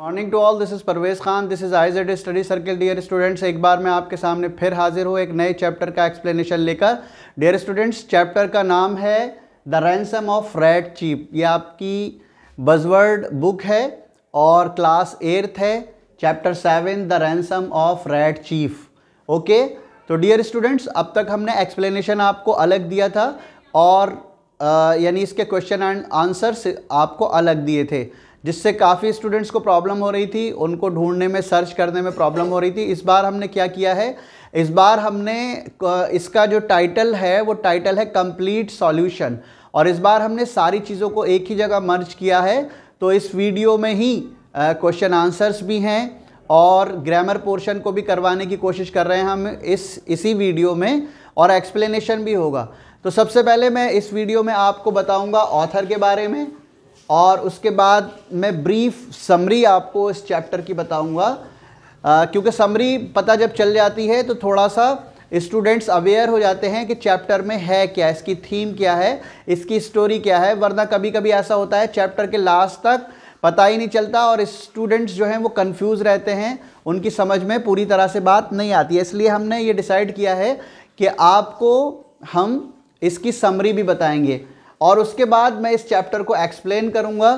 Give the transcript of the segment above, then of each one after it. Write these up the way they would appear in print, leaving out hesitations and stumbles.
Morning to all, this is Parvez Khan, this is IZ study circle. Dear students, एक बार मैं आपके सामने फिर हाजिर हूँ एक नए चैप्टर का एक्सप्लेनेशन लेकर। डियर स्टूडेंट्स, चैप्टर का नाम है the ransom of Red chief. ये आपकी बज़वर्ड बुक है और क्लास 8th है, chapter 7 the ransom of Red chief. Okay, तो डियर स्टूडेंट्स, अब तक हमने एक्सप्लेनेशन आपको अलग दिया था और यानी इसके क्वेश्चन एंड आंसर्स आपको अलग दिए थे, जिससे काफ़ी स्टूडेंट्स को प्रॉब्लम हो रही थी, उनको ढूंढने में, सर्च करने में प्रॉब्लम हो रही थी। इस बार हमने क्या किया है, इस बार हमने इसका जो टाइटल है वो टाइटल है कंप्लीट सॉल्यूशन, और इस बार हमने सारी चीज़ों को एक ही जगह मर्ज किया है। तो इस वीडियो में ही क्वेश्चन आंसर्स भी हैं और ग्रामर पोर्शन को भी करवाने की कोशिश कर रहे हैं हम इसी वीडियो में, और एक्सप्लेनेशन भी होगा। तो सबसे पहले मैं इस वीडियो में आपको बताऊंगा ऑथर के बारे में, और उसके बाद मैं ब्रीफ समरी आपको इस चैप्टर की बताऊंगा, क्योंकि समरी पता जब चल जाती है तो थोड़ा सा स्टूडेंट्स अवेयर हो जाते हैं कि चैप्टर में है क्या, इसकी थीम क्या है, इसकी स्टोरी क्या है। वरना कभी कभी ऐसा होता है चैप्टर के लास्ट तक पता ही नहीं चलता और स्टूडेंट्स जो हैं वो कंफ्यूज रहते हैं, उनकी समझ में पूरी तरह से बात नहीं आती है। इसलिए हमने ये डिसाइड किया है कि आपको हम इसकी समरी भी बताएंगे और उसके बाद मैं इस चैप्टर को एक्सप्लेन करूंगा।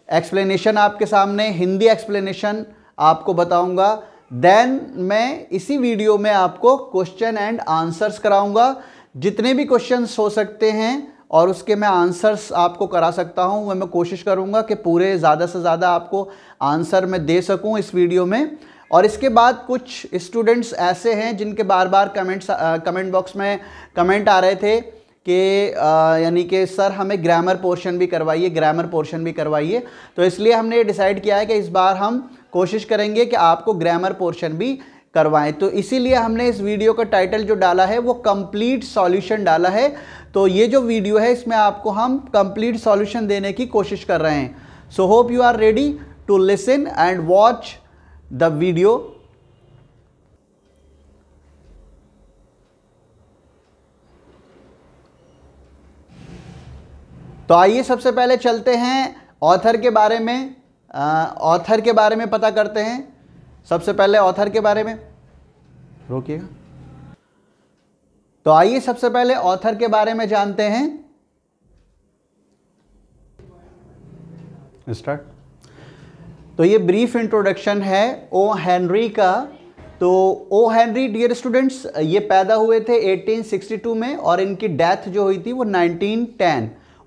एक्सप्लेनेशन आपके सामने, हिंदी एक्सप्लेनेशन आपको बताऊंगा। देन मैं इसी वीडियो में आपको क्वेश्चन एंड आंसर्स कराऊंगा, जितने भी क्वेश्चंस हो सकते हैं और उसके मैं आंसर्स आपको करा सकता हूं। मैं कोशिश करूंगा कि पूरे ज़्यादा से ज़्यादा आपको आंसर मैं दे सकूं इस वीडियो में। और इसके बाद कुछ स्टूडेंट्स ऐसे हैं जिनके बार बार कमेंट बॉक्स में कमेंट आ रहे थे कि यानी कि सर हमें ग्रामर पोर्शन भी करवाइए, ग्रामर पोर्शन भी करवाइए। तो इसलिए हमने ये डिसाइड किया है कि इस बार हम कोशिश करेंगे कि आपको ग्रामर पोर्शन भी करवाएं। तो इसीलिए हमने इस वीडियो का टाइटल जो डाला है वो कंप्लीट सॉल्यूशन डाला है। तो ये जो वीडियो है इसमें आपको हम कंप्लीट सॉल्यूशन देने की कोशिश कर रहे हैं। So hope you are ready to listen and watch the video. तो आइए सबसे पहले चलते हैं ऑथर के बारे में, ऑथर के बारे में पता करते हैं। सबसे पहले ऑथर के बारे में रोकिएगा। तो आइए सबसे पहले ऑथर के बारे में जानते हैं। स्टार्ट। तो ये ब्रीफ इंट्रोडक्शन है ओ हेनरी का। तो ओ हेनरी डियर स्टूडेंट्स, ये पैदा हुए थे 1862 में और इनकी डेथ जो हुई थी वो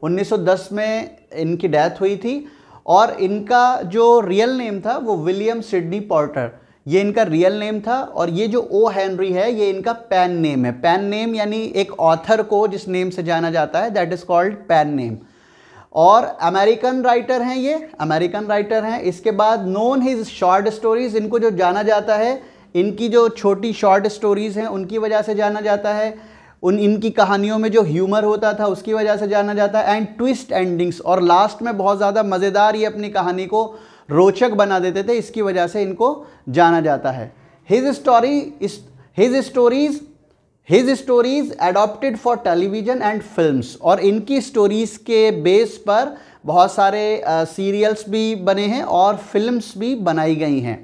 1910 में इनकी डेथ हुई थी। और इनका जो रियल नेम था वो विलियम सिडनी पॉर्टर, ये इनका रियल नेम था। और ये जो ओ हेनरी है ये इनका पेन नेम है। पेन नेम यानी एक ऑथर को जिस नेम से जाना जाता है that is called pen name. और अमेरिकन राइटर हैं, ये अमेरिकन राइटर हैं। इसके बाद नोन हिज शॉर्ट स्टोरीज, इनको जो जाना जाता है इनकी जो छोटी शॉर्ट स्टोरीज हैं उनकी वजह से जाना जाता है। इनकी कहानियों में जो ह्यूमर होता था उसकी वजह से जाना जाता है। एंड ट्विस्ट एंडिंग्स, और लास्ट में बहुत ज़्यादा मज़ेदार ये अपनी कहानी को रोचक बना देते थे, इसकी वजह से इनको जाना जाता है। His stories adopted for television and films, और इनकी स्टोरीज़ के बेस पर बहुत सारे सीरियल्स भी बने हैं और फिल्म्स भी बनाई गई हैं।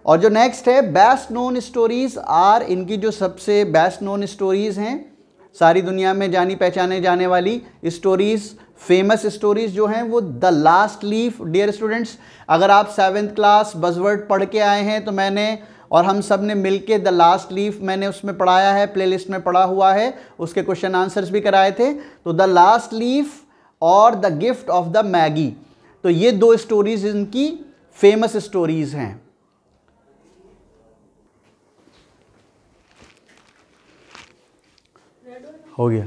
और जो नेक्स्ट है बेस्ट नोन स्टोरीज आर, इनकी जो सबसे बेस्ट नोन स्टोरीज हैं, सारी दुनिया में जानी पहचाने जाने वाली स्टोरीज, फेमस स्टोरीज जो हैं वो the last leaf. Dear students, अगर आप 7th क्लास बज़वर्ड पढ़ के आए हैं तो मैंने और हम सब ने मिलके द लास्ट लीफ मैंने उसमें पढ़ाया है, प्लेलिस्ट में पढ़ा हुआ है, उसके क्वेश्चन आंसर्स भी कराए थे। तो द लास्ट लीफ और the gift of the Maggi, तो ये दो स्टोरीज इनकी फेमस स्टोरीज हैं। हो गया।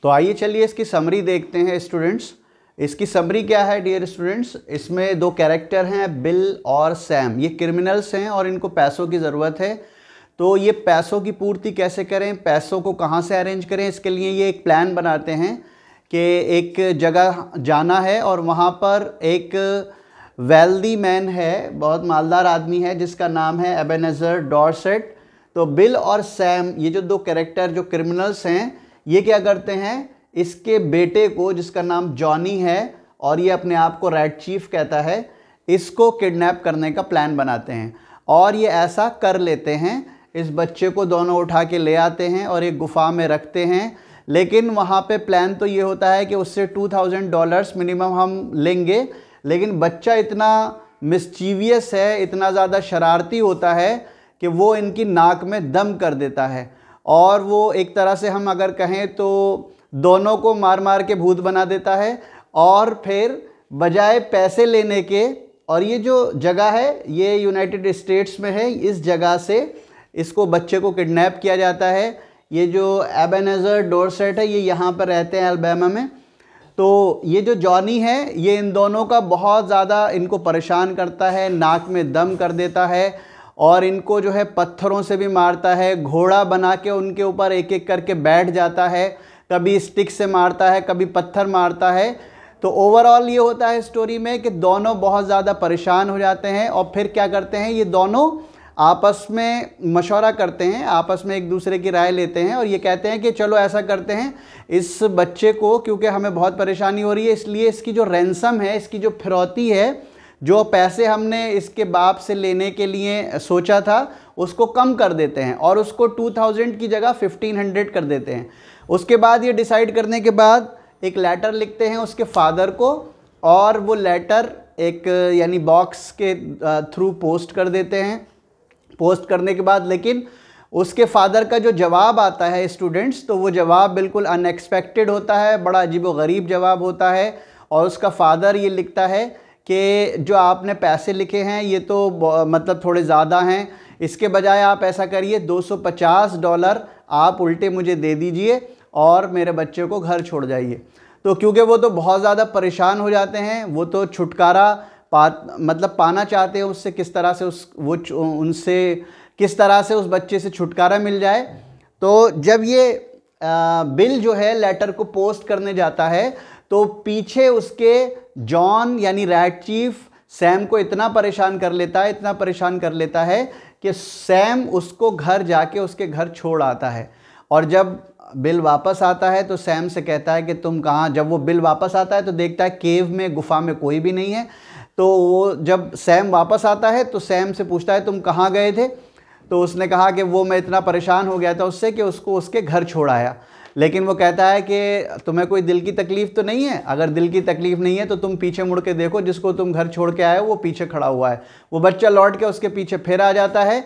तो आइए चलिए इसकी समरी देखते हैं स्टूडेंट्स। इसकी समरी क्या है डियर स्टूडेंट्स, इसमें दो कैरेक्टर हैं बिल और सैम। ये क्रिमिनल्स हैं और इनको पैसों की ज़रूरत है। तो ये पैसों की पूर्ति कैसे करें, पैसों को कहाँ से अरेंज करें, इसके लिए ये एक प्लान बनाते हैं कि एक जगह जाना है और वहाँ पर एक वेल्दी मैन है, बहुत मालदार आदमी है जिसका नाम है एबेनेज़र डॉर्सेट। तो बिल और सैम, ये जो दो कैरेक्टर जो क्रिमिनल्स हैं, ये क्या करते हैं, इसके बेटे को, जिसका नाम जॉनी है और ये अपने आप को रैट चीफ कहता है, इसको किडनैप करने का प्लान बनाते हैं और ये ऐसा कर लेते हैं। इस बच्चे को दोनों उठा के ले आते हैं और एक गुफा में रखते हैं, लेकिन वहाँ पे प्लान तो ये होता है कि उससे $2000 मिनिमम हम लेंगे, लेकिन बच्चा इतना मिस्चीवियस है, इतना ज़्यादा शरारती होता है कि वो इनकी नाक में दम कर देता है और वो एक तरह से हम अगर कहें तो दोनों को मार मार के भूत बना देता है। और फिर बजाय पैसे लेने के, और ये जो जगह है ये यूनाइटेड स्टेट्स में है, इस जगह से इसको बच्चे को किडनैप किया जाता है। ये जो एबेनेज़र डोरसेट है ये यहाँ पर रहते हैं अल्बामा में। तो ये जो जॉनी है ये इन दोनों का बहुत ज़्यादा इनको परेशान करता है, नाक में दम कर देता है और इनको जो है पत्थरों से भी मारता है, घोड़ा बना के उनके ऊपर एक एक करके बैठ जाता है, कभी स्टिक से मारता है, कभी पत्थर मारता है। तो ओवरऑल ये होता है स्टोरी में कि दोनों बहुत ज़्यादा परेशान हो जाते हैं और फिर क्या करते हैं, ये दोनों आपस में मशवरा करते हैं, आपस में एक दूसरे की राय लेते हैं और ये कहते हैं कि चलो ऐसा करते हैं, इस बच्चे को क्योंकि हमें बहुत परेशानी हो रही है इसलिए इसकी जो रैंसम है, इसकी जो फिरौती है, जो पैसे हमने इसके बाप से लेने के लिए सोचा था उसको कम कर देते हैं और उसको 2000 की जगह 1500 कर देते हैं। उसके बाद ये डिसाइड करने के बाद एक लेटर लिखते हैं उसके फादर को और वो लेटर एक यानी बॉक्स के थ्रू पोस्ट कर देते हैं। पोस्ट करने के बाद लेकिन उसके फादर का जो जवाब आता है स्टूडेंट्स, तो वो जवाब बिल्कुल अनएक्सपेक्टेड होता है, बड़ा अजीबोगरीब जवाब होता है। और उसका फादर ये लिखता है कि जो आपने पैसे लिखे हैं ये तो मतलब थोड़े ज़्यादा हैं, इसके बजाय आप ऐसा करिए $250 आप उल्टे मुझे दे दीजिए और मेरे बच्चे को घर छोड़ जाइए। तो क्योंकि वो तो बहुत ज़्यादा परेशान हो जाते हैं, वो तो छुटकारा पाना चाहते हैं उससे, किस तरह से उनसे किस तरह से उस बच्चे से छुटकारा मिल जाए। तो जब ये बिल जो है लेटर को पोस्ट करने जाता है तो पीछे उसके जॉन यानी रैट चीफ सैम को इतना परेशान कर लेता है कि सैम उसको घर जाके उसके घर छोड़ आता है। और जब बिल वापस आता है तो सैम से कहता है कि तुम कहाँ, जब वो बिल वापस आता है तो देखता है केव में, गुफा में कोई भी नहीं है। तो वो जब सैम वापस आता है तो सैम से पूछता है तुम कहाँ गए थे, तो उसने कहा कि वो मैं इतना परेशान हो गया था उससे कि उसको उसके घर छोड़ आया। लेकिन वो कहता है कि तुम्हें कोई दिल की तकलीफ़ तो नहीं है, अगर दिल की तकलीफ़ नहीं है तो तुम पीछे मुड़ के देखो, जिसको तुम घर छोड़ के आए हो वो पीछे खड़ा हुआ है। वो बच्चा लौट के उसके पीछे फिर आ जाता है।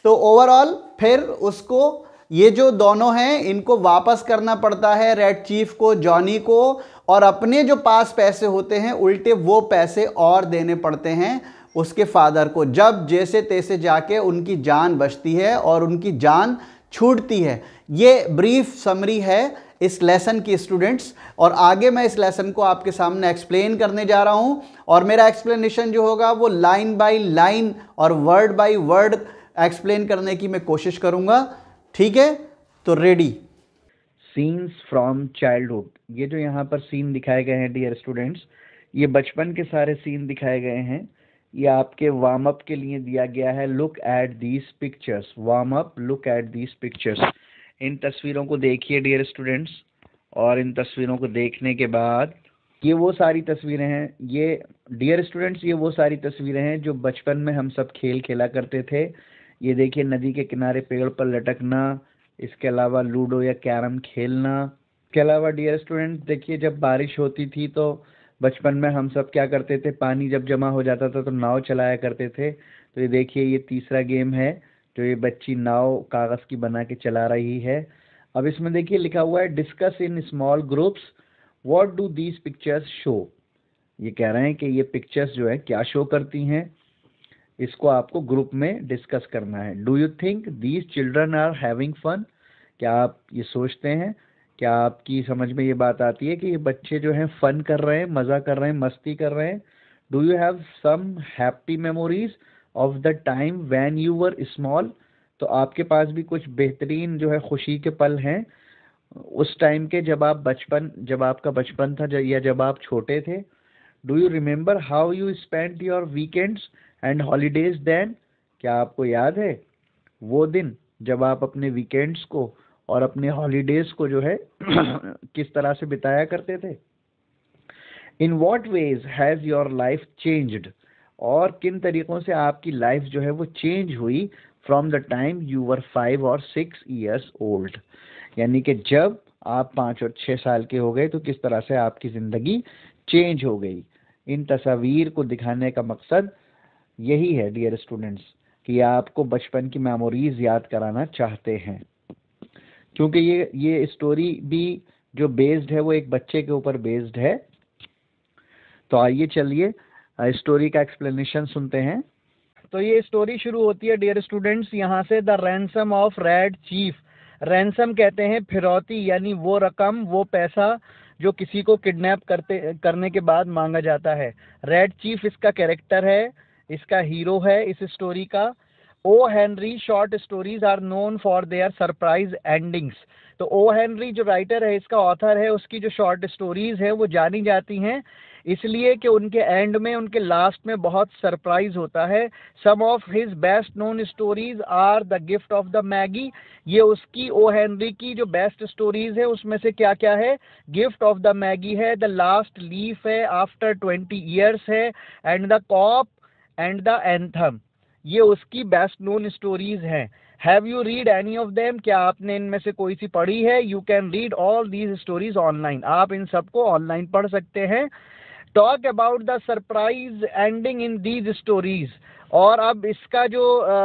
तो ओवरऑल फिर उसको ये जो दोनों हैं इनको वापस करना पड़ता है, रेड चीफ को, जॉनी को, और अपने जो पास पैसे होते हैं उल्टे वो पैसे और देने पड़ते हैं उसके फादर को। जब जैसे तैसे जाके उनकी जान बचती है और उनकी जान छूटती है। ये ब्रीफ समरी है इस लेसन की स्टूडेंट्स, और आगे मैं इस लेसन को आपके सामने एक्सप्लेन करने जा रहा हूं और मेरा एक्सप्लेनेशन जो होगा वो लाइन बाय लाइन और वर्ड बाय वर्ड एक्सप्लेन करने की मैं कोशिश करूंगा। ठीक है, तो रेडी। सीन्स फ्रॉम चाइल्डहुड, ये जो यहाँ पर सीन दिखाए गए हैं डियर स्टूडेंट्स, ये बचपन के सारे सीन दिखाए गए हैं। ये आपके वार्म अप के लिए दिया गया है। Look at these pictures, warm up, look at these pictures. इन तस्वीरों को देखिए डियर स्टूडेंट्स, और इन तस्वीरों को देखने के बाद ये वो सारी तस्वीरें हैं, ये डियर स्टूडेंट्स ये वो सारी तस्वीरें हैं जो बचपन में हम सब खेल खेला करते थे। ये देखिए नदी के किनारे पेड़ पर लटकना, इसके अलावा लूडो या कैरम खेलना। इसके अलावा डियर स्टूडेंट देखिए जब बारिश होती थी तो बचपन में हम सब क्या करते थे, पानी जब जमा हो जाता था तो नाव चलाया करते थे। तो ये देखिए ये तीसरा गेम है जो ये बच्ची नाव कागज़ की बना के चला रही है। अब इसमें देखिए लिखा हुआ है discuss in small groups what do these pictures show. ये कह रहे हैं कि ये पिक्चर्स जो है क्या शो करती हैं, इसको आपको ग्रुप में डिस्कस करना है। Do you think these children are having fun, क्या आप ये सोचते हैं, क्या आपकी समझ में ये बात आती है कि ये बच्चे जो हैं फन कर रहे हैं, मज़ा कर रहे हैं, मस्ती कर रहे हैं। Do you have some happy memories of the time when you were small, तो आपके पास भी कुछ बेहतरीन जो है खुशी के पल हैं उस टाइम के जब आपका बचपन था या जब आप छोटे थे। Do you remember how you spend your weekends and holidays then, क्या आपको याद है वो दिन जब आप अपने वीकेंड्स को और अपने हॉलीडेज को जो है किस तरह से बिताया करते थे। In what veg has your life changed, और किन तरीक़ों से आपकी लाइफ जो है वो चेंज हुई from the time you were 5 और 6 ईयर्स ओल्ड, यानी कि जब आप 5 और 6 साल के हो गए तो किस तरह से आपकी ज़िंदगी चेंज हो गई। इन तस्वीर को दिखाने का मकसद यही है डियर स्टूडेंट्स कि आपको बचपन की मेमोरीज याद कराना चाहते हैं, क्योंकि ये स्टोरी भी जो बेस्ड है वो एक बच्चे के ऊपर बेस्ड है। तो आइए चलिए स्टोरी का एक्सप्लेनेशन सुनते हैं। तो ये स्टोरी शुरू होती है डियर स्टूडेंट्स यहाँ से, the ransom of rat chief. Ransom कहते हैं फिरौती, यानी वो रकम, वो पैसा जो किसी को किडनैप करने के बाद मांगा जाता है। रैट चीफ इसका कैरेक्टर है, इसका हीरो है इस स्टोरी का। O Henry short stories are known for their surprise endings. तो ओ हेनरी जो राइटर है, इसका ऑथर है, उसकी जो शॉर्ट स्टोरीज है वो जानी जाती हैं इसलिए कि उनके एंड में, उनके लास्ट में बहुत सरप्राइज होता है। Some of his best known stories are the gift of the Magi. ये उसकी ओ हेनरी की जो बेस्ट स्टोरीज है उसमें से क्या क्या है, गिफ्ट ऑफ द मैगी है, द लास्ट लीफ है, आफ्टर 20 ईयर्स है, and the cop and the anthem. ये उसकी बेस्ट नोन स्टोरीज हैं। Have you read any of them, क्या आपने इनमें से कोई सी पढ़ी है? You can read all these stories online, आप इन सबको ऑनलाइन पढ़ सकते हैं। Talk about the surprise ending in these stories. और अब इसका जो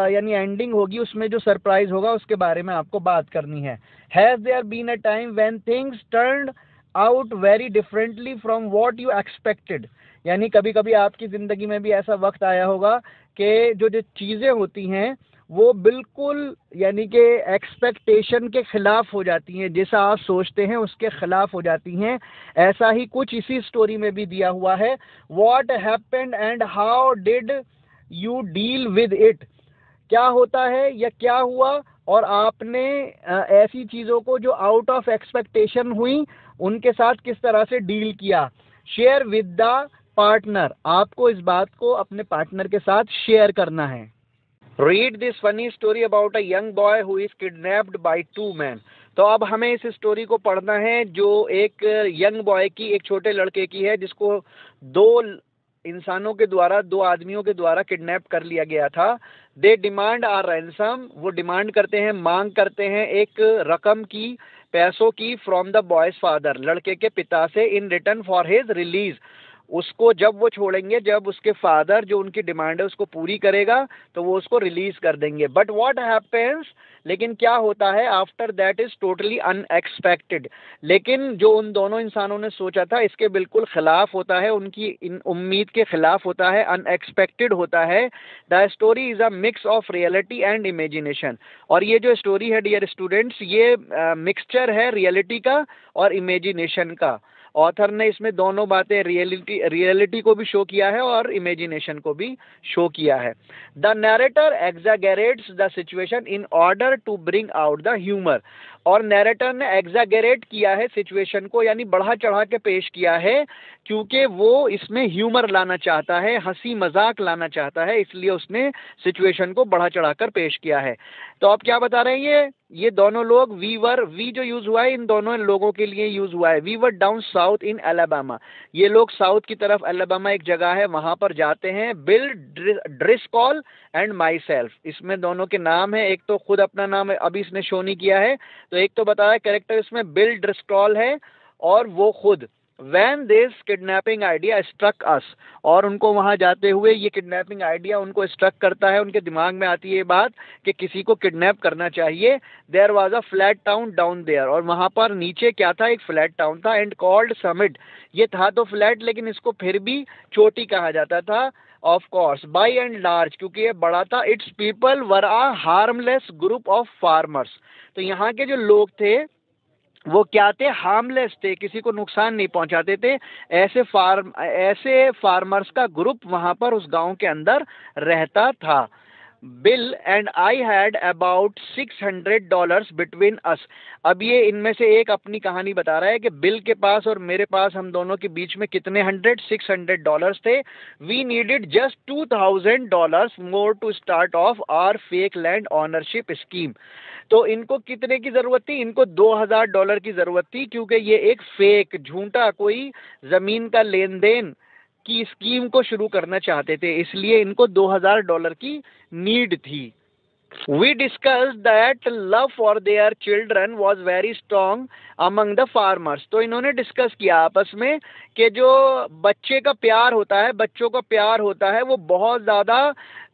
यानी एंडिंग होगी उसमें जो सरप्राइज होगा उसके बारे में आपको बात करनी है। Has there been a time when things turned out very differently from what you expected. यानी कभी कभी आपकी ज़िंदगी में भी ऐसा वक्त आया होगा कि जो जो चीज़ें होती हैं वो बिल्कुल यानी कि एक्सपेक्टेशन के खिलाफ हो जाती हैं, जैसा आप सोचते हैं उसके खिलाफ हो जाती हैं। ऐसा ही कुछ इसी स्टोरी में भी दिया हुआ है। What happened and how did you deal with it. क्या होता है या क्या हुआ और आपने ऐसी चीज़ों को जो आउट ऑफ एक्सपेक्टेशन हुई उनके साथ किस तरह से डील किया। शेयर विद द पार्टनर, आपको इस बात को अपने पार्टनर के साथ शेयर करना है। Read this funny story about a young boy who is kidnapped by 2 men। तो अब हमें इस स्टोरी को पढ़ना है जो एक यंग बॉय की, एक छोटे लड़के की है जिसको 2 इंसानों के द्वारा, 2 आदमियों के द्वारा किडनैप कर लिया गया था। दे डिमांड आर रैंसम, वो डिमांड करते हैं, मांग करते हैं एक रकम की, पैसों की, फ्रॉम द बॉयज फादर, लड़के के पिता से, in return for his release. उसको जब वो छोड़ेंगे, जब उसके फादर जो उनकी डिमांड है उसको पूरी करेगा तो वो उसको रिलीज कर देंगे। बट व्हाट हैपेंस, लेकिन क्या होता है, after that is totally unexpected. लेकिन जो उन दोनों इंसानों ने सोचा था इसके बिल्कुल खिलाफ होता है, उनकी इन उम्मीद के खिलाफ होता है, अनएक्सपेक्टेड होता है। The story is a mix of reality and imagination. और ये जो स्टोरी है डियर स्टूडेंट्स, ये मिक्सचर है रियलिटी का और इमेजिनेशन का। ऑथर ने इसमें दोनों बातें, रियलिटी को भी शो किया है और इमेजिनेशन को भी शो किया है। The narrator exaggerates the situation in order to bring out the humour. और नैरेटर ने एग्जैगरेट किया है सिचुएशन को, यानी बढ़ा चढ़ा के पेश किया है, क्योंकि वो इसमें ह्यूमर लाना चाहता है, हंसी मजाक लाना चाहता है, इसलिए उसने सिचुएशन को बढ़ा चढ़ा कर पेश किया है। तो आप क्या बता रहे हैं, ये दोनों लोग, वी जो यूज हुआ है इन दोनों लोगों के लिए यूज हुआ है। We were down south in Alabama, ये लोग साउथ की तरफ, अलाबामा एक जगह है वहां पर जाते हैं। Bill Driscoll and my self, इसमें दोनों के नाम है, एक तो खुद अपना नाम है, अभी इसने शो नहीं किया है, तो एक तो बताया कैरेक्टर इसमें बिल ड्रिस्कॉल है और वो खुद। When this kidnapping idea struck us, और उनको वहां जाते हुए ये किडनैपिंग आइडिया उनको स्ट्रक करता है, उनके दिमाग में आती है ये बात कि किसी को किडनैप करना चाहिए। There was a flat town down there, और वहां पर नीचे क्या था, एक फ्लैट टाउन था, एंड कॉल्ड समिट, ये था तो फ्लैट लेकिन इसको फिर भी चोटी कहा जाता था, of course by and large, क्योंकि ये बड़ा था। It's people were a harmless group of farmers, तो यहाँ के जो लोग थे वो क्या थे, हार्मलेस थे, किसी को नुकसान नहीं पहुंचाते थे। ऐसे फार्मर्स का ग्रुप वहां पर उस गांव के अंदर रहता था। Bill and I had about $600 between us. अब ये इनमें से एक अपनी कहानी बता रहा है कि बिल के पास और मेरे पास, हम दोनों के बीच में कितने $600 थे। We needed just $2000 more to start off our fake land ownership scheme. तो इनको कितने की जरूरत थी? इनको $2000 की जरूरत थी, क्योंकि ये एक फेक, झूठा कोई जमीन का लेन देन की स्कीम को शुरू करना चाहते थे, इसलिए इनको $2000 की नीड थी। We discussed that love for their children was very strong among the farmers। तो इन्होंने डिस्कस किया आपस में कि जो बच्चे का प्यार होता है, बच्चों का प्यार होता है, वो बहुत ज़्यादा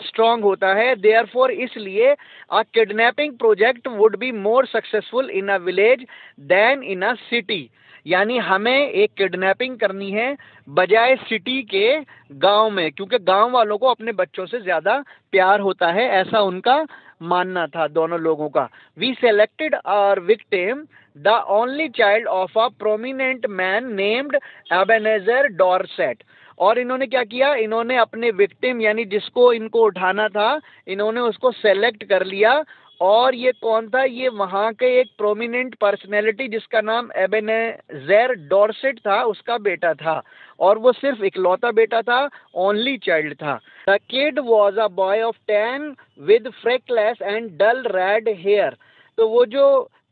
स्ट्रांग होता है। Therefore इसलिए a kidnapping project would be more successful in a village than in a city। यानी हमें एक किडनैपिंग करनी है बजाय सिटी के गांव में, क्योंकि गांव वालों को अपने बच्चों से ज्यादा प्यार होता है, ऐसा उनका मानना था दोनों लोगों का। We selected our victim the only child of a prominent man named Ebenezer Dorset. और इन्होंने क्या किया? इन्होंने अपने विक्टिम यानी जिसको इनको उठाना था, इन्होंने उसको सेलेक्ट कर लिया। और ये कौन था? ये वहां के एक प्रोमिनेंट पर्सनैलिटी जिसका नाम एबेनेजर डॉर्सेट था, उसका बेटा था। और वो सिर्फ इकलौता बेटा था, ओनली चाइल्ड था। The kid was a boy of 10 with freckles and dull red hair. तो वो जो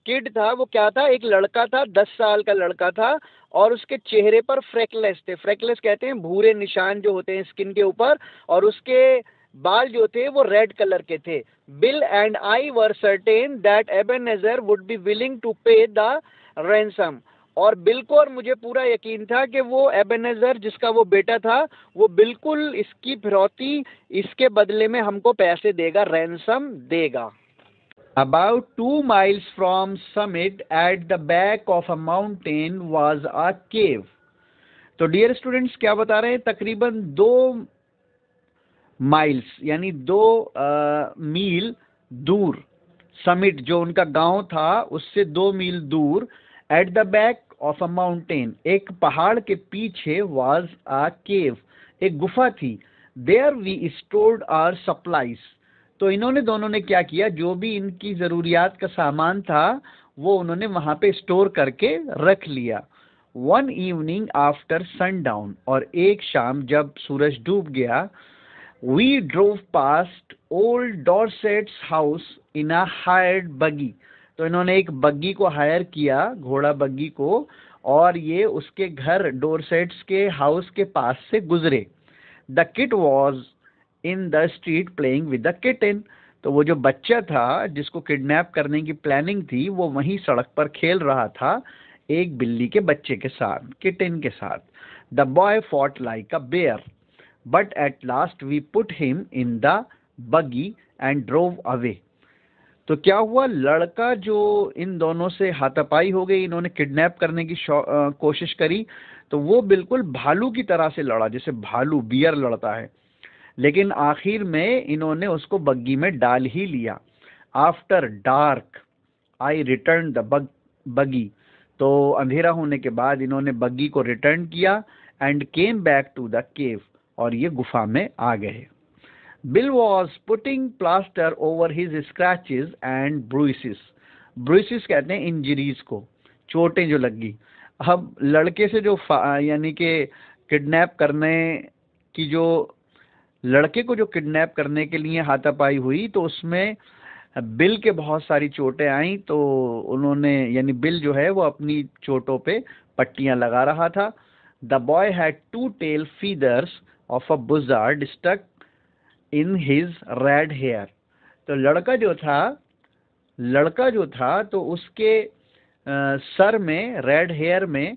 किड था वो क्या था? एक लड़का था, 10 साल का लड़का था, और उसके चेहरे पर फ्रेकलेस थे। फ्रेकलेस कहते हैं भूरे निशान जो होते हैं स्किन के ऊपर, और उसके बाल जो थे वो रेड कलर के थे। Bill and I were certain that Ebenezer would be willing to pay the ransom. और बिल को और मुझे पूरा यकीन था कि वो एबेनेजर जिसका वो बेटा था, वो बिल्कुल इसकी फिरौती, इसके बदले में हमको पैसे देगा, रैंसम देगा। About 2 miles from summit at the back of a mountain was a cave। तो डियर स्टूडेंट्स क्या बता रहे हैं? तकरीबन 2 माइल्स यानी 2 मील दूर, समिट जो उनका गांव था उससे 2 मील दूर, at the back of a mountain, एक पहाड़ के पीछे, वाज अ केव, एक गुफा थी। There we stored our supplies. तो इन्होंने दोनों ने क्या किया? जो भी इनकी जरूरियात का सामान था वो उन्होंने वहां पे स्टोर करके रख लिया। वन इवनिंग आफ्टर सनडाउन, और एक शाम जब सूरज डूब गया, we drove past old Dorset's house in a hired buggy। तो इन्होंने एक बग्गी को हायर किया, घोड़ा बग्गी को, और ये उसके घर डोरसेट्स के हाउस के पास से गुजरे। The kid was in the street playing with the kitten. तो वो जो बच्चा था जिसको किडनैप करने की प्लानिंग थी, वो वहीं सड़क पर खेल रहा था एक बिल्ली के बच्चे के साथ, किटन के साथ। The boy fought like a bear but at last we put him in the buggy and drove away. तो क्या हुआ? लड़का जो इन दोनों से हाथापाई हो गई, इन्होंने किडनैप करने की कोशिश करी, तो वो बिल्कुल भालू की तरह से लड़ा, जैसे भालू बियर लड़ता है, लेकिन आखिर में इन्होंने उसको बग्गी में डाल ही लिया। After dark I return the बगी। तो अंधेरा होने के बाद इन्होंने बग्गी को रिटर्न किया and came back to the cave, और ये गुफा में आ गए। Bill was putting plaster over his scratches and bruises. Bruises कहते हैं इंजरीज को, चोटें जो लगी। अब लड़के से जो यानी कि किडनैप करने की, जो लड़के को जो किडनैप करने के लिए हाथापाई हुई, तो उसमें बिल के बहुत सारी चोटें आई। तो उन्होंने यानी बिल जो है वो अपनी चोटों पे पट्टियां लगा रहा था। The boy had 2 tail feathers of a buzzard stuck in his red hair. तो लड़का जो था तो उसके सर में रेड हेयर में,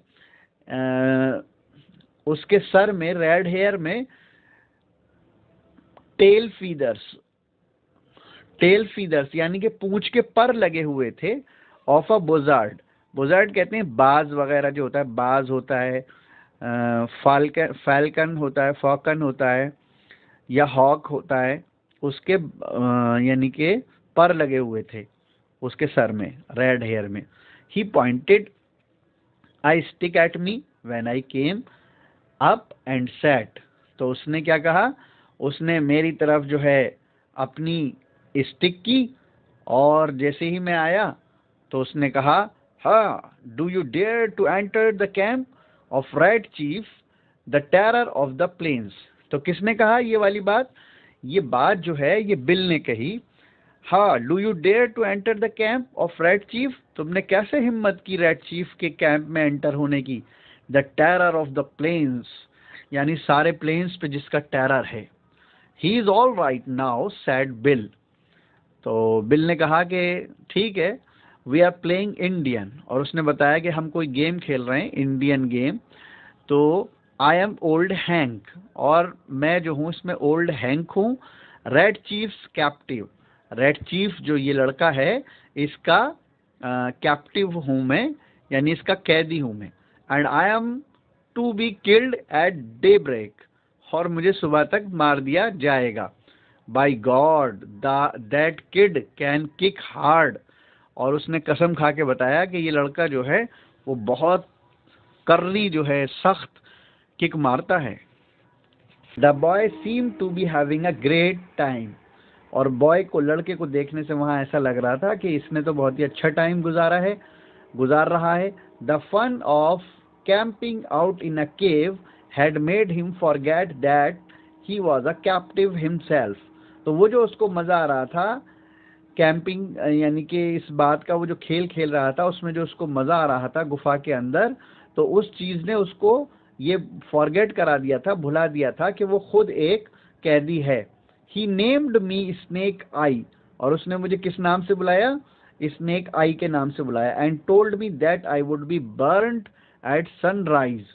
उसके सर में रेड हेयर में टेल फीदर्स यानी कि पूंछ के पर लगे हुए थे, ऑफ अ बुजार्ड। बुजार्ड कहते हैं बाज वगैरह जो होता है, बाज होता है, फैल्कन होता है, फॉकन होता है, या हॉक होता है, उसके यानी के पर लगे हुए थे उसके सर में, रेड हेयर में। He pointed I stick at me when I came up and sat. तो उसने क्या कहा? उसने मेरी तरफ जो है अपनी स्टिक की, और जैसे ही मैं आया तो उसने कहा, हाँ, do you dare to enter the camp of Red Chief the terror of the plains. तो किसने कहा ये वाली बात? ये बात जो है ये बिल ने कही। हाँ, do you dare to enter the camp of Red Chief, तुमने कैसे हिम्मत की रेड चीफ के कैंप में एंटर होने की। The terror of the plains, यानी सारे प्लेन्स पे जिसका टेरर है। He is all right now said Bill. तो बिल ने कहा कि ठीक है, वी आर प्लेइंग इंडियन, और उसने बताया कि हम कोई गेम खेल रहे हैं, इंडियन गेम। तो आई एम ओल्ड हैंक, और मैं जो हूँ इसमें ओल्ड हैंक हूँ। Red chiefs captive, red chief जो ये लड़का है इसका कैप्टिव हूँ मैं, यानी इसका कैदी हूँ मैं। And I am to be killed at daybreak, और मुझे सुबह तक मार दिया जाएगा। By God that kid can kick hard, और उसने कसम खा के बताया कि ये लड़का जो है वो बहुत कर्री जो है, सख्त किक मारता है। The boy seem to be having a great time, और बॉय को, लड़के को देखने से वहाँ ऐसा लग रहा था कि इसने तो बहुत ही अच्छा टाइम गुजार रहा है। The fun of camping out in a cave had made him forget that he was a captive himself. तो वो जो उसको मज़ा आ रहा था कैंपिंग, यानी कि इस बात का, वो जो खेल खेल रहा था उसमें जो उसको मज़ा आ रहा था गुफा के अंदर, तो उस चीज़ ने उसको ये फॉरगेट करा दिया था, भुला दिया था कि वो खुद एक कैदी है। ही नेम्ड मी स्नेक आई, और उसने मुझे किस नाम से बुलाया? स्नेक आई के नाम से बुलाया। And told me that I would be burned at sunrise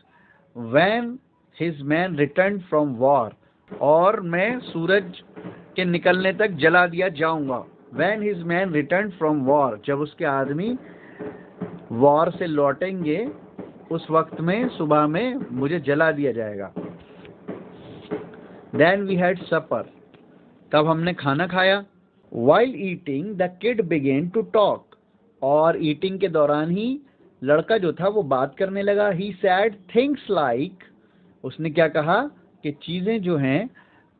when his man return from war, और मैं सूरज के निकलने तक जला दिया जाऊंगा। When his man return from war, जब उसके आदमी वॉर से लौटेंगे उस वक्त में सुबह में मुझे जला दिया जाएगा। देन वी हैड सपर, तब हमने खाना खाया। While eating the kid began to talk, और ईटिंग के दौरान ही लड़का जो था वो बात करने लगा। ही सैड थिंग्स लाइक, उसने क्या कहा कि चीज़ें जो हैं,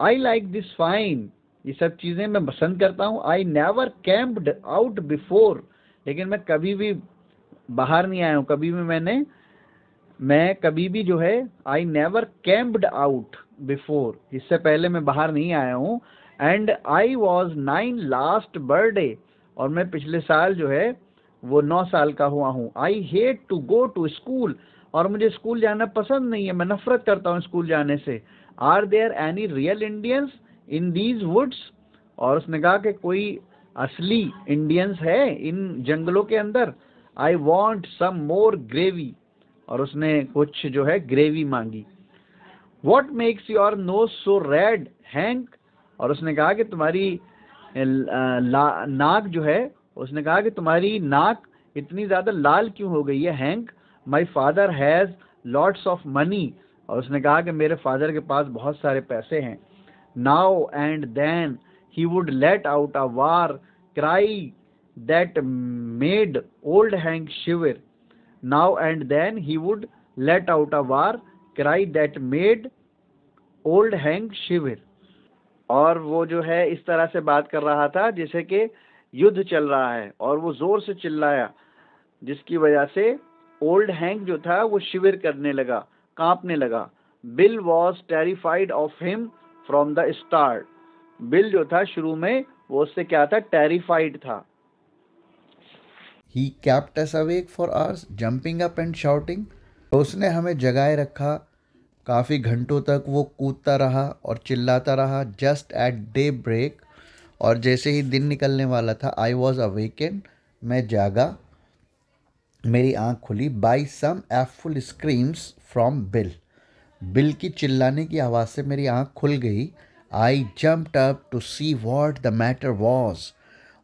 आई लाइक दिस फाइन, ये सब चीज़ें मैं पसंद करता हूँ। आई नेवर कैंप्ड आउट बिफोर, लेकिन मैं कभी भी बाहर नहीं आया हूँ, मैं कभी भी जो है, आई नेवर कैंप्ड आउट बिफोर, इससे पहले मैं बाहर नहीं आया हूँ। And I was 9 last birthday, और मैं पिछले साल जो है वो 9 साल का हुआ हूँ। I hate to go to school, और मुझे स्कूल जाना पसंद नहीं है, मैं नफरत करता हूँ स्कूल जाने से। Are there any real Indians in these woods, और उसने कहा कि कोई असली इंडियंस है इन जंगलों के अंदर। I want some more gravy, और उसने कुछ जो है ग्रेवी मांगी। What makes your nose so red hang, और उसने कहा कि तुम्हारी नाक जो है, उसने कहा कि तुम्हारी नाक इतनी ज़्यादा लाल क्यों हो गई है hang. My father has lots of money, और उसने कहा कि मेरे फादर के पास बहुत सारे पैसे हैं। Now and then he would let out a war cry that made old Hank shiver. Now and then he would let out a war cry that made old Hank shiver, और वो जो है इस तरह से बात कर रहा था जैसे कि युद्ध चल रहा है, और वो जोर से चिल्लाया जिसकी वजह से ओल्ड हैंक जो था वो शिविर करने लगा, कांपने लगा। Bill was terrified of him from the start, bill जो था शुरू में वो उससे क्या था, टेरिफाइड था। He kept us awake for hours, jumping up and shouting. तो उसने हमें जगाए रखा, काफ़ी घंटों तक वो कूदता रहा और चिल्लाता रहा। जस्ट एट डे ब्रेक, और जैसे ही दिन निकलने वाला था, आई वॉज अवेकन, मैं जागा, मेरी आँख खुली। By some awful screams from Bill, Bill की चिल्लाने की आवाज़ से मेरी आँख खुल गई। I jumped up to see what the matter was,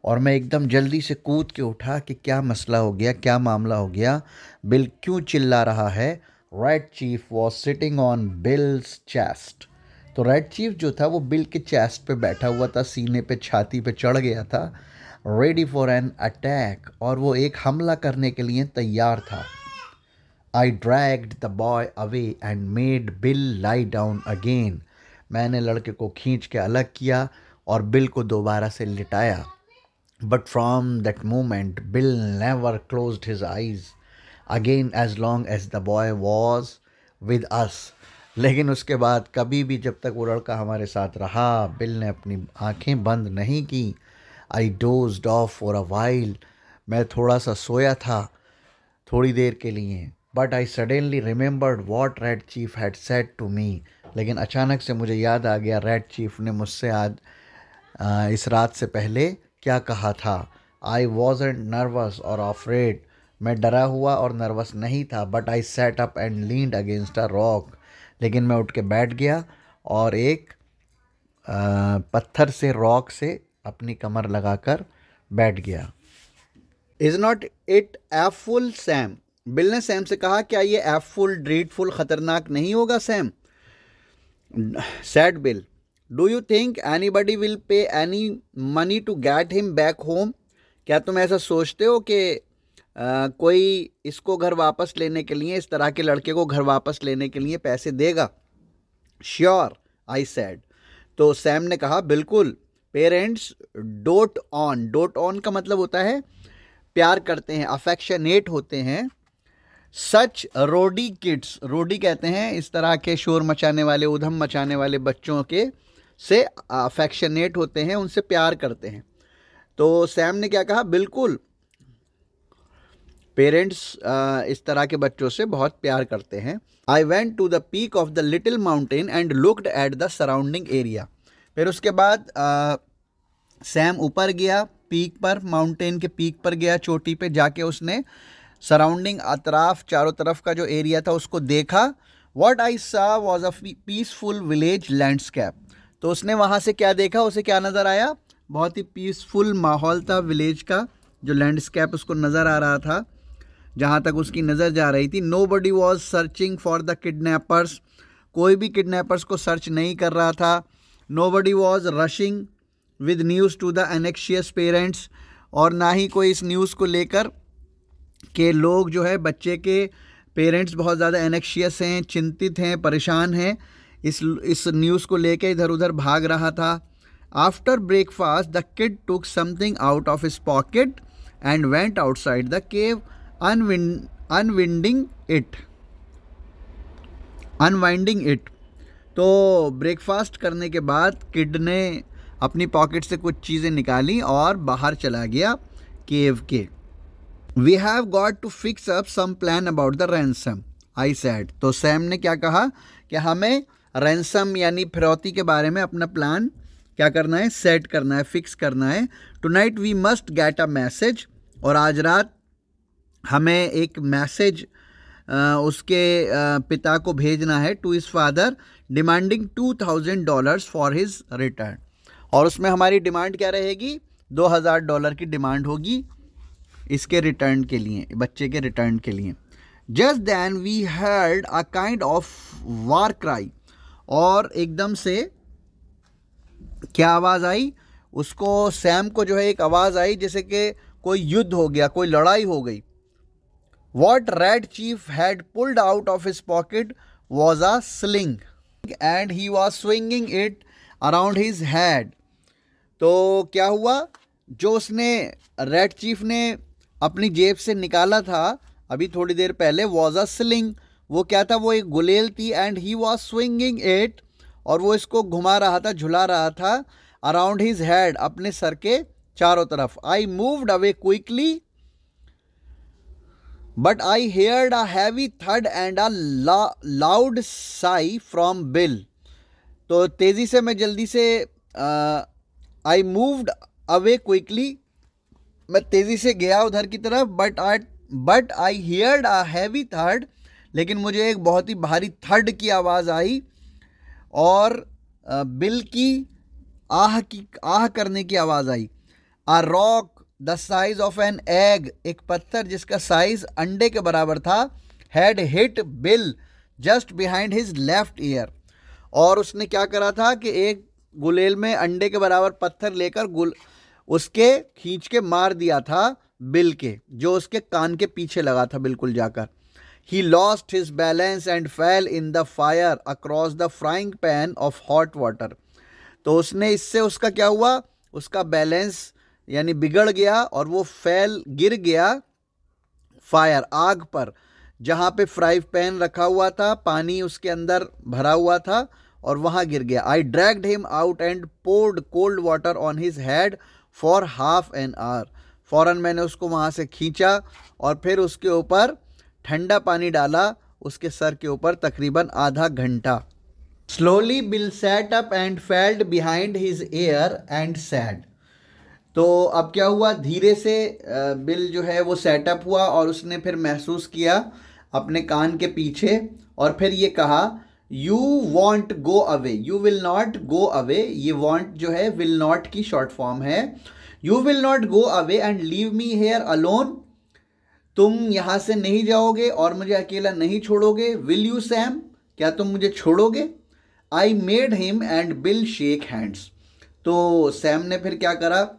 और मैं एकदम जल्दी से कूद के उठा कि क्या मसला हो गया, क्या मामला हो गया, बिल क्यों चिल्ला रहा है। Red chief was sitting on bills chest, तो रेड चीफ जो था वो बिल के चेस्ट पे बैठा हुआ था, सीने पे, छाती पे चढ़ गया था, रेडी फॉर एन अटैक, और वो एक हमला करने के लिए तैयार था। I dragged the boy away and made Bill lie down again, मैंने लड़के को खींच के अलग किया और बिल को दोबारा से लिटाया। But from that moment Bill never closed his eyes again as long as the boy was with us. लेकिन उसके बाद कभी भी जब तक वो लड़का हमारे साथ रहा, बिल ने अपनी आंखें बंद नहीं की। I dozed off for a while, मैं थोड़ा सा सोया था थोड़ी देर के लिए। But I suddenly remembered what Red Chief had said to me, लेकिन अचानक से मुझे याद आ गया रेड चीफ ने मुझसे आज इस रात से पहले क्या कहा था। आई वॉजंट नर्वस और अफ्रेड, मैं डरा हुआ और नर्वस नहीं था। But I set up and leaned against a rock, लेकिन मैं उठ के बैठ गया और एक पत्थर से, रॉक से अपनी कमर लगाकर बैठ गया। Is not it awful Sam, Bill ने सैम से कहा, क्या ये एफुल, ड्रीडफुल, खतरनाक नहीं होगा Sam? Said Bill, do you think anybody will pay any money to get him back home, क्या तुम ऐसा सोचते हो कि कोई इसको घर वापस लेने के लिए, इस तरह के लड़के को घर वापस लेने के लिए पैसे देगा? श्योर, आई सेड, तो सैम ने कहा बिल्कुल। पेरेंट्स डोट ऑन का मतलब होता है प्यार करते हैं, अफेक्शनेट होते हैं। सच रोडी किड्स, रोडी कहते हैं इस तरह के शोर मचाने वाले, उधम मचाने वाले बच्चों के से अफेक्शनेट होते हैं, उनसे प्यार करते हैं। तो सैम ने क्या कहा, बिल्कुल, पेरेंट्स इस तरह के बच्चों से बहुत प्यार करते हैं। I went to the peak of the little mountain and looked at the surrounding area, फिर उसके बाद सैम ऊपर गया, पीक पर, माउंटेन के पीक पर गया, चोटी पे जाके उसने सराउंडिंग, अतराफ, चारों तरफ का जो एरिया था उसको देखा। व्हाट आई सा was a peaceful village landscape, तो उसने वहाँ से क्या देखा, उसे क्या नज़र आया? बहुत ही पीसफुल माहौल था विलेज का, जो लैंडस्केप उसको नज़र आ रहा था जहाँ तक उसकी नज़र जा रही थी। Nobody was searching for the kidnappers, कोई भी किडनैपर्स को सर्च नहीं कर रहा था। Nobody was rushing with news to the anxious parents, और ना ही कोई इस न्यूज़ को लेकर के लोग जो है, बच्चे के पेरेंट्स बहुत ज़्यादा एनेक्शियस हैं, चिंतित हैं, परेशान हैं, इस न्यूज़ को लेकर इधर उधर भाग रहा था। After breakfast the kid took something out of his pocket and went outside the cave unwinding it. तो ब्रेकफास्ट करने के बाद किड ने अपनी पॉकेट से कुछ चीज़ें निकाली और बाहर चला गया केव के। We have got to fix up some plan about the ransom, I said, तो सैम ने क्या कहा कि हमें रैंसम यानी फिरौती के बारे में अपना प्लान क्या करना है, सेट करना है, फिक्स करना है। Tonight we must get a message, और आज रात हमें एक मैसेज उसके पिता को भेजना है, to his father, demanding $2000 for his return, और उसमें हमारी डिमांड क्या रहेगी? $2000 की डिमांड होगी इसके रिटर्न के लिए, बच्चे के रिटर्न के लिए। Just then we heard a kind of war cry, और एकदम से क्या आवाज़ आई? उसको, सैम को जो है एक आवाज़ आई जैसे कि कोई युद्ध हो गया, कोई लड़ाई हो गई। What Red Chief had pulled out of his pocket was a sling and he was swinging it around his head. तो क्या हुआ? जो उसने, रेड चीफ ने अपनी जेब से निकाला था अभी थोड़ी देर पहले, was a sling, वो क्या था? वो एक गुलेल थी। and he was swinging it, और वो इसको घुमा रहा था, झुला रहा था, around his head, अपने सर के चारों तरफ। I moved away quickly but I heard a heavy thud and a loud sigh from Bill. तो तेज़ी से, मैं जल्दी से, I moved away quickly, मैं तेज़ी से गया उधर की तरफ, but I heard a heavy thud, लेकिन मुझे एक बहुत ही भारी थर्ड की आवाज़ आई, और बिल की आह करने की आवाज़ आई। A rock the size of an egg, एक पत्थर जिसका साइज अंडे के बराबर था, had hit bill just behind his left ear, और उसने क्या करा था कि एक गुलेल में अंडे के बराबर पत्थर लेकर उसके खींच के मार दिया था बिल के, जो उसके कान के पीछे लगा था बिल्कुल जाकर। He lost his balance and fail in the fire across the frying pan of hot water, तो उसने इससे उसका क्या हुआ, उसका बैलेंस यानी बिगड़ गया और वो गिर गया फायर, आग पर, जहां पे फ्राई पैन रखा हुआ था, पानी उसके अंदर भरा हुआ था और वहां गिर गया। I dragged him out and poured cold water on his head for half an hour. फौरन मैंने उसको वहां से खींचा और फिर उसके ऊपर ठंडा पानी डाला, उसके सर के ऊपर तकरीबन आधा घंटा। Slowly Bill sat up and felt behind his ear and said. तो अब क्या हुआ, धीरे से बिल जो है वो सेटअप हुआ और उसने फिर महसूस किया अपने कान के पीछे, और फिर ये कहा you want go away, you will not go away. ये वॉन्ट जो है विल नॉट की शॉर्ट फॉर्म है। You will not go away and leave me here alone, तुम यहाँ से नहीं जाओगे और मुझे अकेला नहीं छोड़ोगे। विल यू सैम, क्या तुम मुझे छोड़ोगे। I made him and bill shake hands. तो सैम ने फिर क्या करा,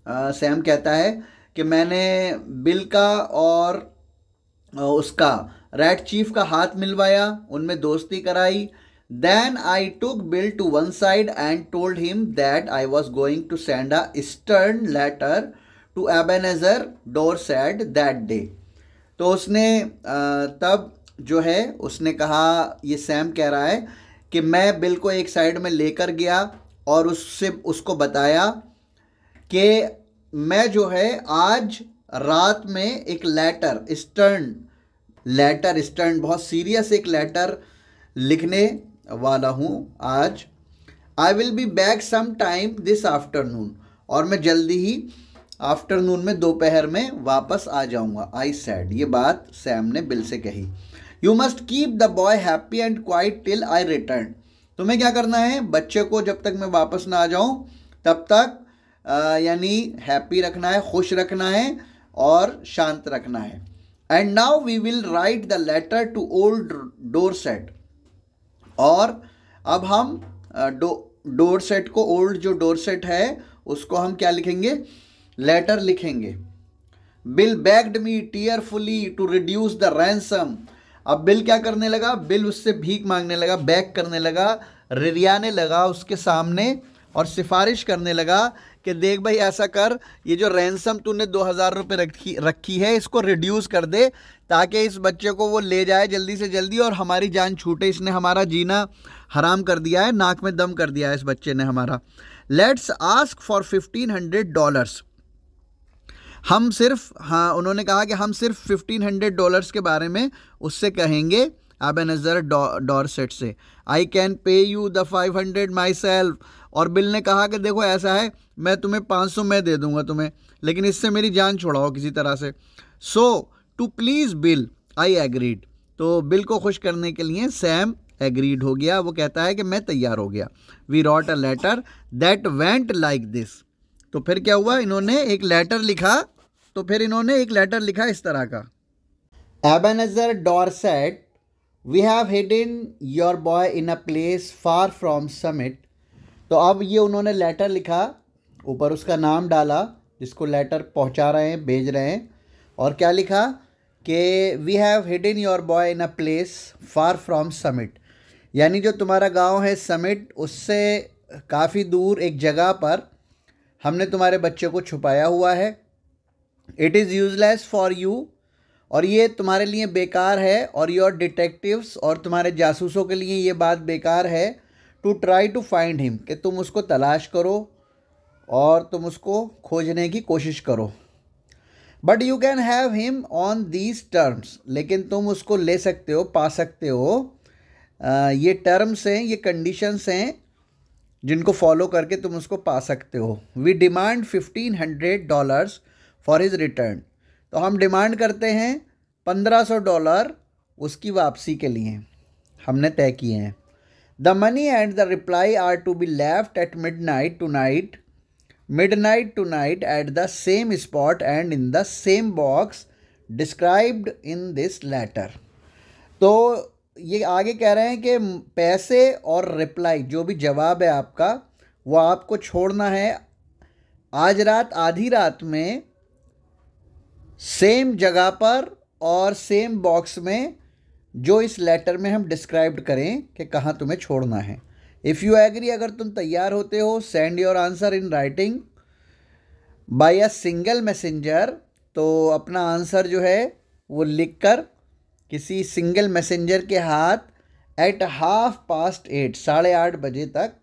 सैम कहता है कि मैंने बिल का और उसका रैट चीफ का हाथ मिलवाया, उनमें दोस्ती कराई। Then I took Bill to one side and told him that I was going to send a stern letter to Ebenezer Dorset that day. तो उसने तब जो है उसने कहा, ये सैम कह रहा है कि मैं बिल को एक साइड में लेकर गया और उसको बताया कि मैं जो है आज रात में एक स्टर्न बहुत सीरियस एक लेटर लिखने वाला हूँ आज। I will be back some time this afternoon, और मैं जल्दी ही आफ्टरनून में दोपहर में वापस आ जाऊँगा। आई सैड, ये बात सैम ने बिल से कही। You must keep the boy happy and quite till I return. तुम्हें क्या करना है, बच्चे को जब तक मैं वापस ना आ जाऊँ तब तक यानी हैप्पी रखना है, खुश रखना है और शांत रखना है। And now we will write the letter to old Dorset. और अब हम डोरसेट को, ओल्ड जो डोरसेट है उसको हम क्या लिखेंगे, लेटर लिखेंगे। Bill begged me tearfully to reduce the ransom. अब बिल क्या करने लगा, बिल उससे भीख मांगने लगा, बैग करने लगा, रिरियाने लगा उसके सामने और सिफारिश करने लगा कि देख भाई ऐसा कर, ये जो रैंसम तूने 2000 रुपये रखी है इसको रिड्यूस कर दे, ताकि इस बच्चे को वो ले जाए जल्दी से जल्दी और हमारी जान छूटे। इसने हमारा जीना हराम कर दिया है, नाक में दम कर दिया है इस बच्चे ने हमारा। Let's ask for $1500। हम सिर्फ, हाँ उन्होंने कहा कि हम सिर्फ $1500 के बारे में उससे कहेंगे, एबेनेजर डॉरसेट से। I can pay you the 500 my self. और बिल ने कहा कि देखो ऐसा है, मैं तुम्हें 500 मैं दे दूंगा तुम्हें, लेकिन इससे मेरी जान छुड़ाओ किसी तरह से। So to please Bill I agreed. तो बिल को खुश करने के लिए सैम एग्रीड हो गया, वो कहता है कि मैं तैयार हो गया। We wrote a letter that went like this. तो फिर क्या हुआ, इन्होंने एक लेटर लिखा, तो फिर इन्होंने एक लेटर लिखा इस तरह का। Ebenezer Dorset, we have hidden your boy in a place far from Summit. तो अब ये उन्होंने लेटर लिखा, ऊपर उसका नाम डाला जिसको लेटर पहुंचा रहे हैं, भेज रहे हैं, और क्या लिखा कि we have hidden your boy in a place far from Summit, यानी जो तुम्हारा गांव है समिट, उससे काफ़ी दूर एक जगह पर हमने तुम्हारे बच्चे को छुपाया हुआ है। It is useless for you, और ये तुम्हारे लिए बेकार है, और योर डिटेक्टिव्स, और तुम्हारे जासूसों के लिए ये बात बेकार है, to try to find him, कि तुम उसको तलाश करो और तुम उसको खोजने की कोशिश करो। But you can have him on these terms, लेकिन तुम उसको ले सकते हो, पा सकते हो। ये टर्म्स हैं, ये कंडीशंस हैं जिनको फॉलो करके तुम उसको पा सकते हो। We demand $1500 for his return. तो हम डिमांड करते हैं $1500 उसकी वापसी के लिए, हमने तय किए हैं। The money and the reply are to be left at midnight tonight at the same spot and in the same box described in this letter। तो ये आगे कह रहे हैं कि पैसे और रिप्लाई, जो भी जवाब है आपका, वो आपको छोड़ना है आज रात आधी रात में सेम जगह पर और सेम बॉक्स में, जो इस लेटर में हम डिस्क्राइब करें कि कहाँ तुम्हें छोड़ना है। इफ़ यू एग्री, अगर तुम तैयार होते हो, send your answer in writing by a single messenger, तो अपना आंसर जो है वो लिखकर किसी सिंगल मैसेंजर के हाथ एट 8:30, 8:30 तक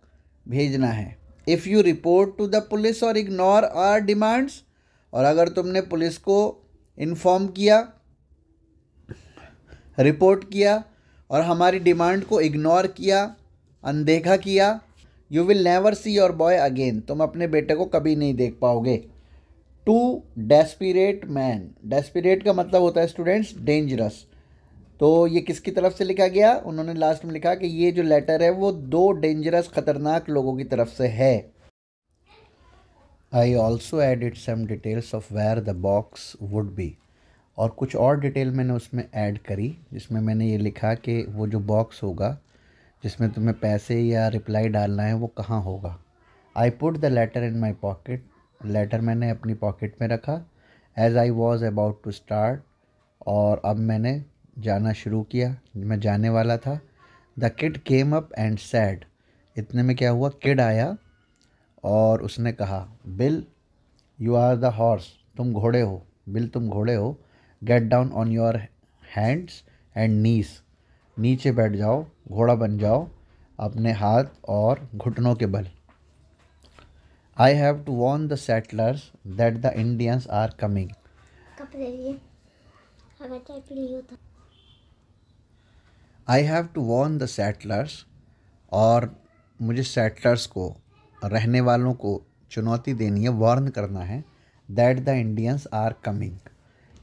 भेजना है। If you report to the police और इग्नोर आवर डिमांड्स, और अगर तुमने पुलिस को इन्फॉर्म किया, रिपोर्ट किया और हमारी डिमांड को इग्नोर किया, अनदेखा किया, you will never see your boy again, तुम अपने बेटे को कभी नहीं देख पाओगे। टू डेस्पिरेट मैन, डेस्पिरेट का मतलब होता है स्टूडेंट्स डेंजरस। तो ये किसकी तरफ से लिखा गया? उन्होंने लास्ट में लिखा कि ये जो लेटर है वो 2 डेंजरस खतरनाक लोगों की तरफ से है। I also added some details of where the box would be, और कुछ और डिटेल मैंने उसमें ऐड करी, जिसमें मैंने ये लिखा कि वो जो बॉक्स होगा जिसमें तुम्हें पैसे या रिप्लाई डालना है वो कहाँ होगा। I put the letter in my pocket, letter मैंने अपनी पॉकेट में रखा। As I was about to start, और अब मैंने जाना शुरू किया, मैं जाने वाला था। The kid came up and said, इतने में क्या हुआ, किड आया और उसने कहा, Bill you are the horse, तुम घोड़े हो, बिल तुम घोड़े हो। Get down on your hands and knees, नीचे बैठ जाओ, घोड़ा बन जाओ अपने हाथ और घुटनों के बल। I have to warn the settlers that the Indians are coming. I have to warn the settlers, और मुझे सेटलर्स को, रहने वालों को चुनौती देनी है, वार्न करना है, that the Indians are coming,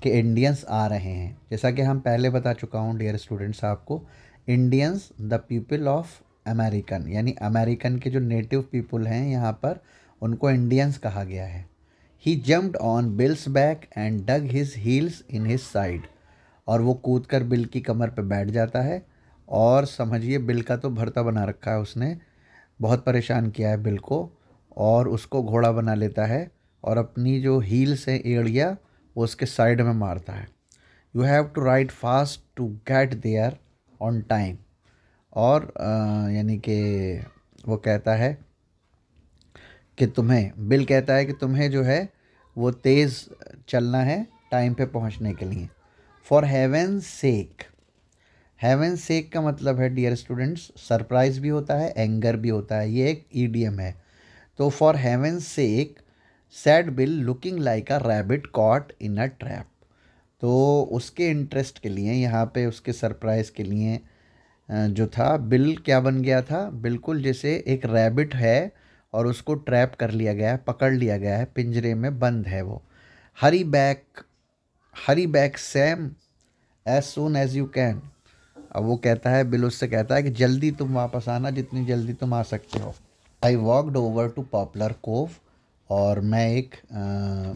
कि इंडियंस आ रहे हैं। जैसा कि हम पहले बता चुका हूँ डियर स्टूडेंट्स आपको, Indians the people of American, यानी अमेरिकन के जो नेटिव पीपल हैं यहाँ पर उनको इंडियंस कहा गया है। He jumped on Bill's back and dug his heels in his side, और वो कूद कर बिल की कमर पर बैठ जाता है, और समझिए बिल का तो भरता बना रखा है उसने, बहुत परेशान किया है बिल को, और उसको घोड़ा बना लेता है और अपनी जो हील्स है, एड़िया, वो उसके साइड में मारता है। You have to ride fast to get there on time, और यानी कि वो कहता है कि तुम्हें, बिल कहता है कि तुम्हें जो है वो तेज़ चलना है टाइम पे पहुंचने के लिए। For heaven's sake, heaven sake का मतलब है डियर स्टूडेंट्स सरप्राइज भी होता है, एंगर भी होता है, ये एक ईडियम है। तो for heaven sec sad bill looking like a rabbit caught in a trap, तो उसके इंटरेस्ट के लिए यहाँ पे, उसके सरप्राइज़ के लिए जो था, बिल क्या बन गया था, बिल्कुल जैसे एक रैबिट है और उसको ट्रैप कर लिया गया है, पकड़ लिया गया है, पिंजरे में बंद है वो। Hurry back Sam as soon as you can, अब वो कहता है, बिल उससे कहता है कि जल्दी तुम वापस आना, जितनी जल्दी तुम आ सकते हो। I walked over to Poplar Cove, और मैं एक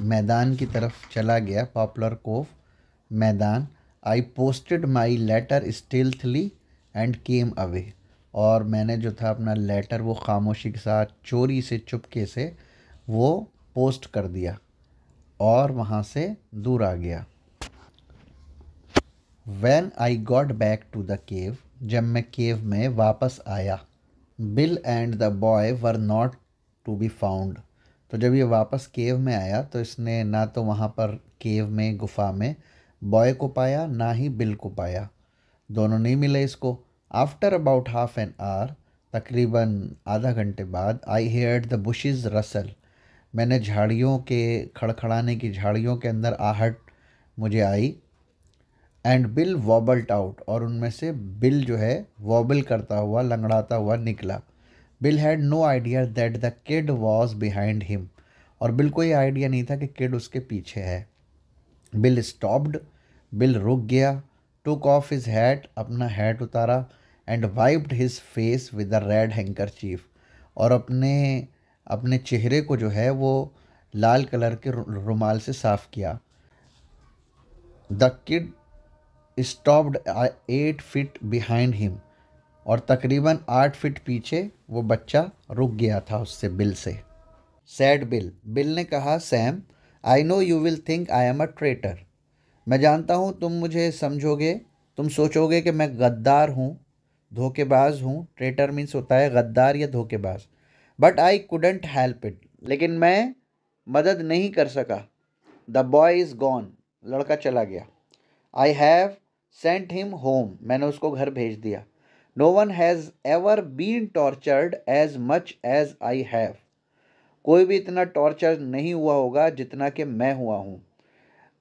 मैदान की तरफ चला गया, पॉपुलर कोव मैदान। I posted my letter stealthily and came away, और मैंने जो था अपना लेटर वो खामोशी के साथ, चोरी से, चुपके से वो पोस्ट कर दिया और वहाँ से दूर आ गया। When I got back to the cave, जब मैं केव में वापस आया, Bill and the boy were not to be found, तो जब ये वापस केव में आया तो इसने ना तो वहाँ पर केव में, गुफा में बॉय को पाया, ना ही बिल को पाया, दोनों नहीं मिले इसको। After about half an our, तकरीबन आधा घंटे बाद, आई हेयर्ड द बुशेस रसल, मैंने झाड़ियों के खड़खड़ाने की, झाड़ियों के अंदर आहट मुझे आई। एंड बिल वॉबल्ड आउट, और उनमें से बिल जो है वॉबल करता हुआ, लंगड़ाता हुआ निकला। Bill had no idea that the kid was behind him, और बिल को ये आइडिया नहीं था कि किड उसके पीछे है। बिल स्टॉप्ड, बिल रुक गया। टुक ऑफ हिज हैट, अपना हैट उतारा। And wiped his face with a red handkerchief, और अपने अपने चेहरे को जो है वो लाल कलर के रुमाल से साफ किया। The kid stopped 8 feet behind him, और तकरीबन 8 फीट पीछे वो बच्चा रुक गया था उससे, बिल से। सैड बिल, बिल ने कहा, Sam I know you will think I am a traitor, मैं जानता हूँ तुम मुझे समझोगे, तुम सोचोगे कि मैं गद्दार हूँ, धोखेबाज हूँ, ट्रेटर मीन्स होता है गद्दार या धोखेबाज। But I couldn't help it, लेकिन मैं मदद नहीं कर सका। द बॉय इज़ गॉन, लड़का चला गया। I have sent him home, मैंने उसको घर भेज दिया। No one has ever been tortured as much as I have, कोई भी इतना टॉर्चर नहीं हुआ होगा जितना कि मैं हुआ हूँ।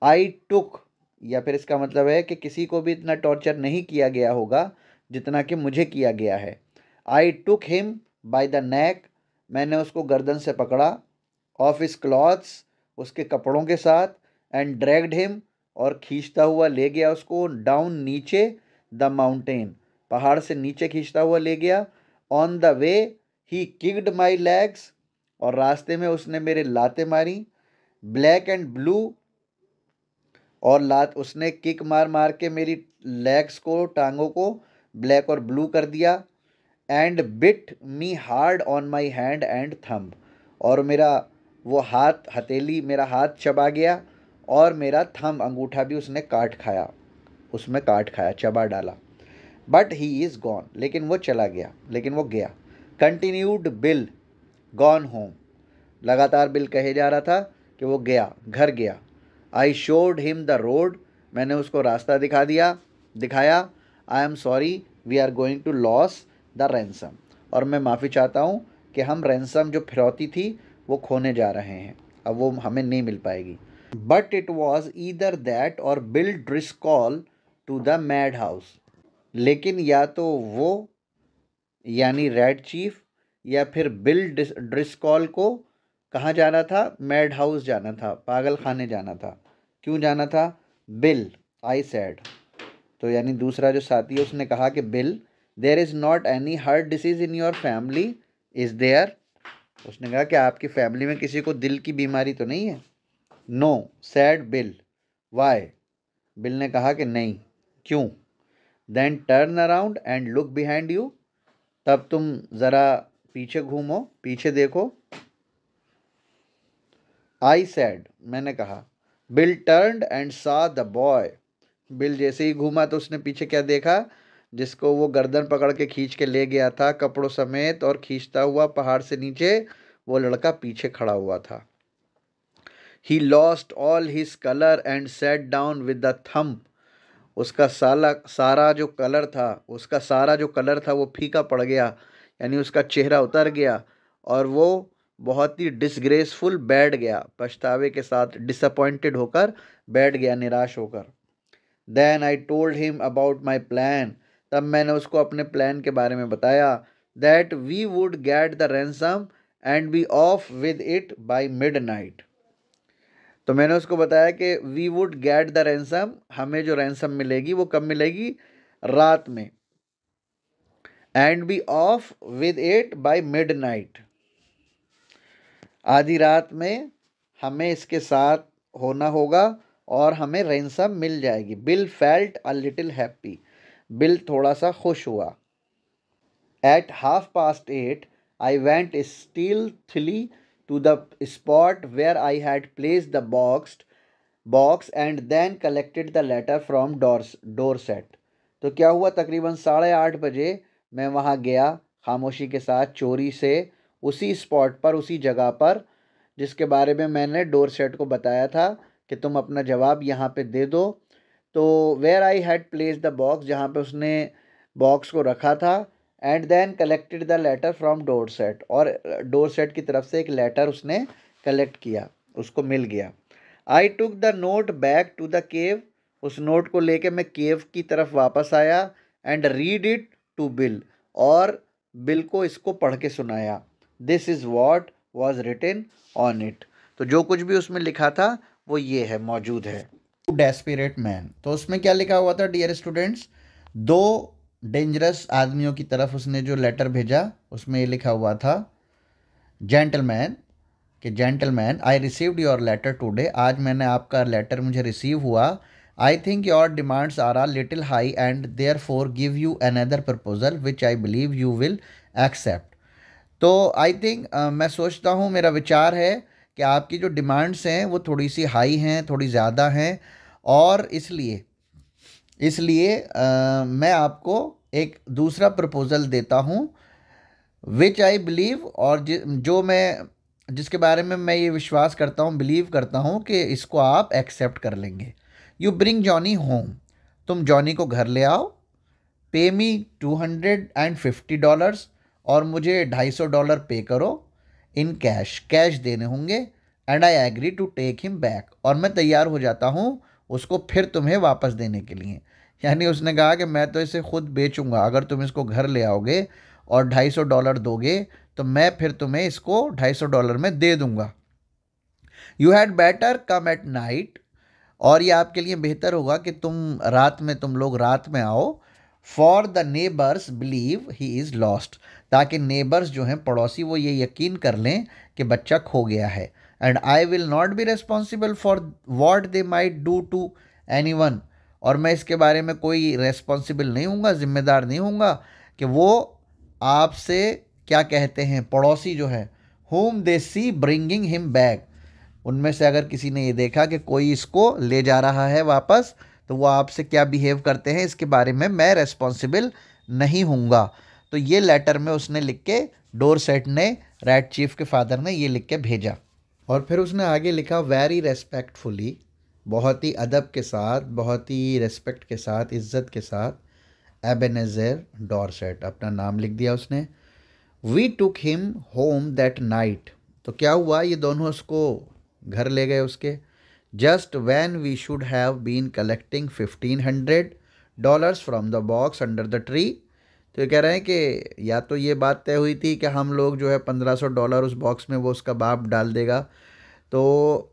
आई टुक, या फिर इसका मतलब है कि किसी को भी इतना टॉर्चर नहीं किया गया होगा जितना कि मुझे किया गया है। I took him by the neck, मैंने उसको गर्दन से पकड़ा। ऑफ हिज क्लॉथ्स, उसके कपड़ों के साथ। एंड ड्रैग्ड हिम, और खींचता हुआ ले गया उसको। डाउन, नीचे। द माउंटेन, पहाड़ से नीचे खींचता हुआ ले गया। On the way he kicked my legs, और रास्ते में उसने मेरे लाते मारी। ब्लैक एंड ब्लू, और लात उसने किक मार मार के मेरी लेग्स को, टांगों को ब्लैक और ब्लू कर दिया। And bit me hard on my hand and thumb, और मेरा वो हाथ, हथेली, मेरा हाथ चबा गया, और मेरा थंब, अंगूठा भी उसने काट खाया, उसमें काट खाया, चबा डाला। बट ही इज़ गॉन, लेकिन वो चला गया, लेकिन वो गया। कंटिन्यूड बिल, गॉन होम, लगातार बिल कहे जा रहा था कि वो गया, घर गया। I showed him the road, मैंने उसको रास्ता दिखाया। I am sorry we are going to lose the ransom, और मैं माफ़ी चाहता हूँ कि हम रैंसम जो फिरौती थी वो खोने जा रहे हैं, अब वो हमें नहीं मिल पाएगी। But it was either that or Bill Driscoll to the mad house, लेकिन या तो वो यानी रेड चीफ या फिर बिल ड्रिस्कॉल को कहाँ जाना था? मैड हाउस जाना था, पागल खाने जाना था। क्यों जाना था? बिल, आई सेड, तो यानी दूसरा जो साथी है उसने कहा कि Bill, there is not any heart disease in your family is there, उसने कहा कि आपकी फैमिली में किसी को दिल की बीमारी तो नहीं है? No, said Bill, why, Bill ने कहा कि नहीं, क्यों? Then turn around and look behind you, तब तुम ज़रा पीछे घूमो, पीछे देखो। आई सैड, मैंने कहा। बिल टर्न्ड एंड सा द बॉय, बिल जैसे ही घूमा तो उसने पीछे क्या देखा? जिसको वो गर्दन पकड़ के खींच के ले गया था कपड़ों समेत और खींचता हुआ पहाड़ से नीचे, वो लड़का पीछे खड़ा हुआ था। He lost all his colour and set down with the thumb, उसका सारा जो कलर था वो फीका पड़ गया, यानी उसका चेहरा उतर गया, और वो बहुत ही डिसग्रेसफुल बैठ गया, पछतावे के साथ, डिसअपॉइंटेड होकर बैठ गया, निराश होकर। Then I told him about my plan, तब मैंने उसको अपने प्लान के बारे में बताया। That we would get the ransom and be off with it by midnight, तो मैंने उसको बताया कि we would get the ransom, हमें जो रैंसम मिलेगी वो कब मिलेगी? रात में। And be off with it by midnight, आधी रात में हमें इसके साथ होना होगा और हमें रैंसम मिल जाएगी। Bill felt a little happy, Bill थोड़ा सा खुश हुआ। At 8:30 I went stealthily to the spot where I had placed the box and then collected the letter from Dorset. तो क्या हुआ? तकरीबन 8:30 बजे मैं वहाँ गया खामोशी के साथ, चोरी से, उसी स्पॉट पर, उसी जगह पर जिसके बारे में मैंने डोरसेट को बताया था कि तुम अपना जवाब यहाँ पे दे दो। तो where I had place the box, जहाँ पे उसने बॉक्स को रखा था। And then collected the letter from Dorset, और डोरसेट की तरफ से एक लेटर उसने कलेक्ट किया, उसको मिल गया। I took the note back to the cave, उस नोट को लेके मैं केव की तरफ वापस आया। And read it to Bill, और बिल को इसको पढ़ के सुनाया। This is what was written on it, तो जो कुछ भी उसमें लिखा था वो ये है, मौजूद है। डेस्परेट मैन, तो उसमें क्या लिखा हुआ था डियर स्टूडेंट्स? दो डेंजरस आदमियों की तरफ उसने जो लेटर भेजा उसमें ये लिखा हुआ था, जेंटलमैन, कि gentleman I received your letter today, आज मैंने आपका लेटर मुझे रिसीव हुआ। I think your demands are a little high and therefore give you another proposal which I believe you will accept. तो आई थिंक, मैं सोचता हूँ, मेरा विचार है कि आपकी जो डिमांड्स हैं वो थोड़ी सी हाई हैं, थोड़ी ज़्यादा हैं, और इसलिए मैं आपको एक दूसरा प्रपोजल देता हूँ विच आई बिलीव, और जिसके बारे में मैं ये विश्वास करता हूँ, बिलीव करता हूँ कि इसको आप एक्सेप्ट कर लेंगे। यू ब्रिंग जॉनी होम, तुम जॉनी को घर ले आओ, पे मी $250 और मुझे $250 पे करो इन कैश, कैश देने होंगे, and I agree to take him back, और मैं तैयार हो जाता हूँ उसको फिर तुम्हें वापस देने के लिए। यानी उसने कहा कि मैं तो इसे खुद बेचूंगा, अगर तुम इसको घर ले आओगे और $250 दोगे तो मैं फिर तुम्हें इसको $250 में दे दूंगा। You had better come at night, और ये आपके लिए बेहतर होगा कि तुम लोग रात में आओ। For the neighbours believe he is lost, ताकि नेबर्स जो हैं पड़ोसी वो ये यकीन कर लें कि बच्चा खो गया है। And I will not be responsible for what they might do to anyone, और मैं इसके बारे में कोई रेस्पॉन्सिबल नहीं हूँगा, जिम्मेदार नहीं हूँगा कि वो आपसे क्या कहते हैं पड़ोसी जो है, whom they see bringing him back, उनमें से अगर किसी ने ये देखा कि कोई इसको ले जा रहा है वापस, तो वो आपसे क्या बिहेव करते हैं इसके बारे में मैं रेस्पॉन्सिबल नहीं हूँगा। तो ये लेटर में उसने लिख के, डोरसेट ने, रैट चीफ के फादर ने ये लिख के भेजा। और फिर उसने आगे लिखा वेरी रेस्पेक्टफुली, बहुत ही अदब के साथ, बहुत ही रेस्पेक्ट के साथ, इज़्ज़त के साथ, एबेनेज़र डोरसेट, अपना नाम लिख दिया उसने। We took him home that night, तो क्या हुआ, ये दोनों उसको घर ले गए उसके। Just when we should have been collecting $1,500 from the box under the tree, तो ये कह रहे हैं कि या तो ये बात तय हुई थी कि हम लोग जो है $1,500 उस बॉक्स में वो उसका बाप डाल देगा, तो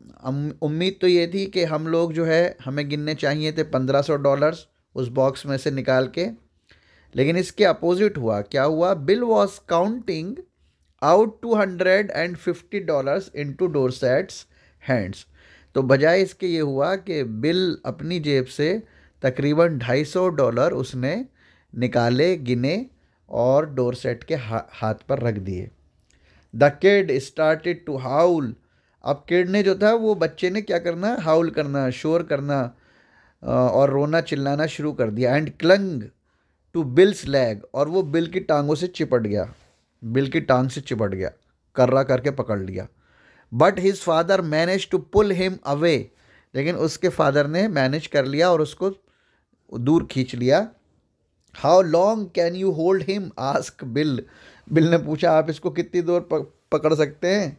उम्मीद तो ये थी कि हम लोग जो है हमें गिनने चाहिए थे $1,500 उस बॉक्स में से निकाल के, लेकिन इसके अपोजिट हुआ। क्या हुआ, Bill was counting out $250 into Dorset's hands, तो बजाय इसके ये हुआ कि बिल अपनी जेब से तकरीबन $250 उसने निकाले, गिने और डोरसेट के हाथ पर रख दिए। द किड स्टार्टेड टू हाउल, अब किड ने जो था वो बच्चे ने क्या करना, हाउल करना, शोर करना और रोना चिल्लाना शुरू कर दिया। And clung to Bill's leg, और वो बिल की टांगों से चिपट गया, बिल की टांग से चिपट गया, कर्रा करके पकड़ लिया। But his father manage to pull him away, लेकिन उसके फादर ने मैनेज कर लिया और उसको दूर खींच लिया। How long can you hold him, ask bill, bill ने पूछा आप इसको कितनी देर पकड़ सकते हैं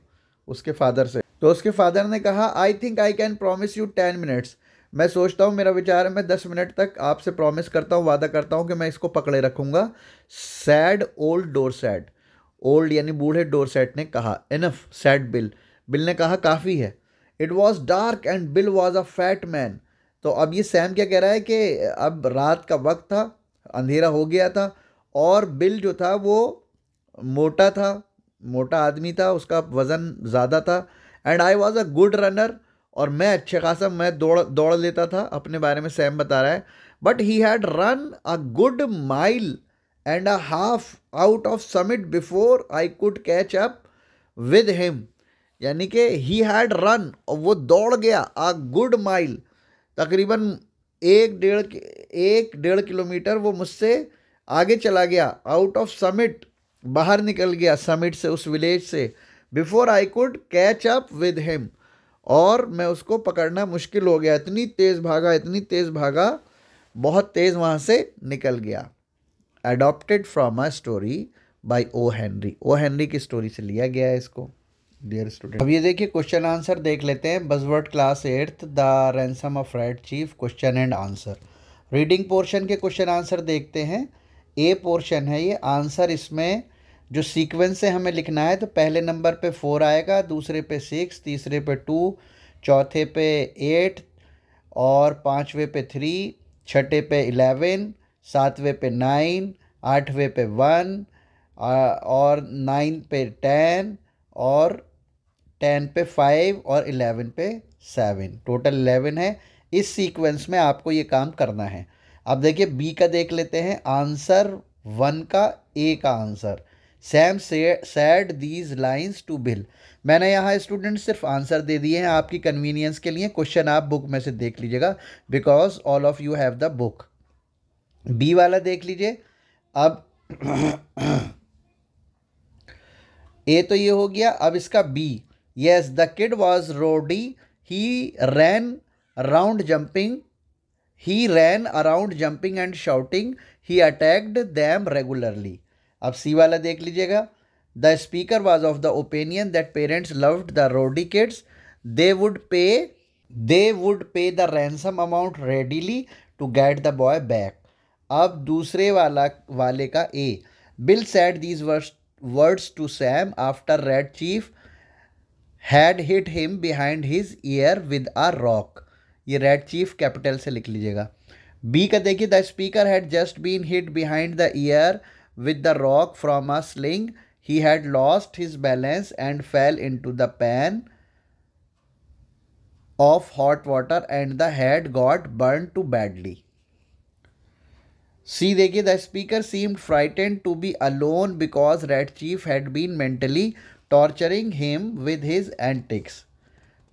उसके फादर से। तो उसके फादर ने कहा I think I can promise you 10 minutes, मैं सोचता हूँ, मेरा विचार है मैं 10 मिनट तक आपसे प्रॉमिस करता हूँ, वादा करता हूँ कि मैं इसको पकड़े रखूँगा। सैड ओल्ड डोरसेट, ओल्ड यानी बूढ़े डोरसेट ने कहा। इनफ सैड बिल, बिल ने कहा काफ़ी है। It was dark and bill was a fat man, तो अब ये सैम क्या कह रहा है कि अब रात का वक्त था, अंधेरा हो गया था, और बिल जो था वो मोटा था, मोटा आदमी था, उसका वज़न ज़्यादा था। And I was a good runner, और मैं अच्छे खासा मैं दौड़ लेता था, अपने बारे में सैम बता रहा है। But he had run a good mile and a half out of summit before I could catch up with him, यानी कि ही हैड रन, और वो दौड़ गया, अ गुड माइल, तकरीबन एक डेढ़ किलोमीटर वो मुझसे आगे चला गया। आउट ऑफ समिट, बाहर निकल गया समिट से, उस विलेज से। Before I could catch up with him, और मैं उसको पकड़ना मुश्किल हो गया, इतनी तेज़ भागा, इतनी तेज़ भागा, बहुत तेज़ वहाँ से निकल गया। Adopted from a story by O Henry, O Henry की स्टोरी से लिया गया है इसको डियर स्टूडेंट। अब ये देखिए क्वेश्चन आंसर देख लेते हैं। Buzzword class 8th the ransom of rat chief, question and answer. Reading portion के क्वेश्चन आंसर देखते हैं। ए पोर्शन है ये, आंसर इसमें जो सीक्वेंस से हमें लिखना है, तो पहले नंबर पे 4 आएगा, दूसरे पे 6, तीसरे पे 2, चौथे पे 8, और पाँचवें पे 3, छठे पे 11, सातवें पे 9, आठवें पे 1, और 9 पे 10, और 10 पे 5, और 11 पे 7, टोटल 11 है। इस सीक्वेंस में आपको ये काम करना है। अब देखिए बी का देख लेते हैं आंसर 1 का, ए का answer. Sam said these lines to Bill, मैंने यहाँ स्टूडेंट सिर्फ आंसर दे दिए हैं आपकी कन्वीनियंस के लिए, क्वेश्चन आप बुक में से देख लीजिएगा because all of you have the book. B वाला देख लीजिए, अब ए तो ये हो गया, अब इसका B. Yes, the kid was rowdy, he ran around jumping, he ran around jumping and shouting, he attacked them regularly। अब सी वाला देख लीजिएगा। The speaker was of the opinion that parents loved the rowdy kids, they would pay the ransom amount readily to get the boy back। अब दूसरे वाले का ए। Bill said these words to Sam after Red Chief had hit him behind his ear with a rock। ये Red Chief capital से लिख लीजिएगा। B का देखिए, the speaker had just been hit behind the ear with the rock from a sling, he had lost his balance and fell into the pan of hot water and the head got burn too badly. C देखिए, the speaker seemed frightened to be alone because Red Chief had been mentally torturing him with his antics.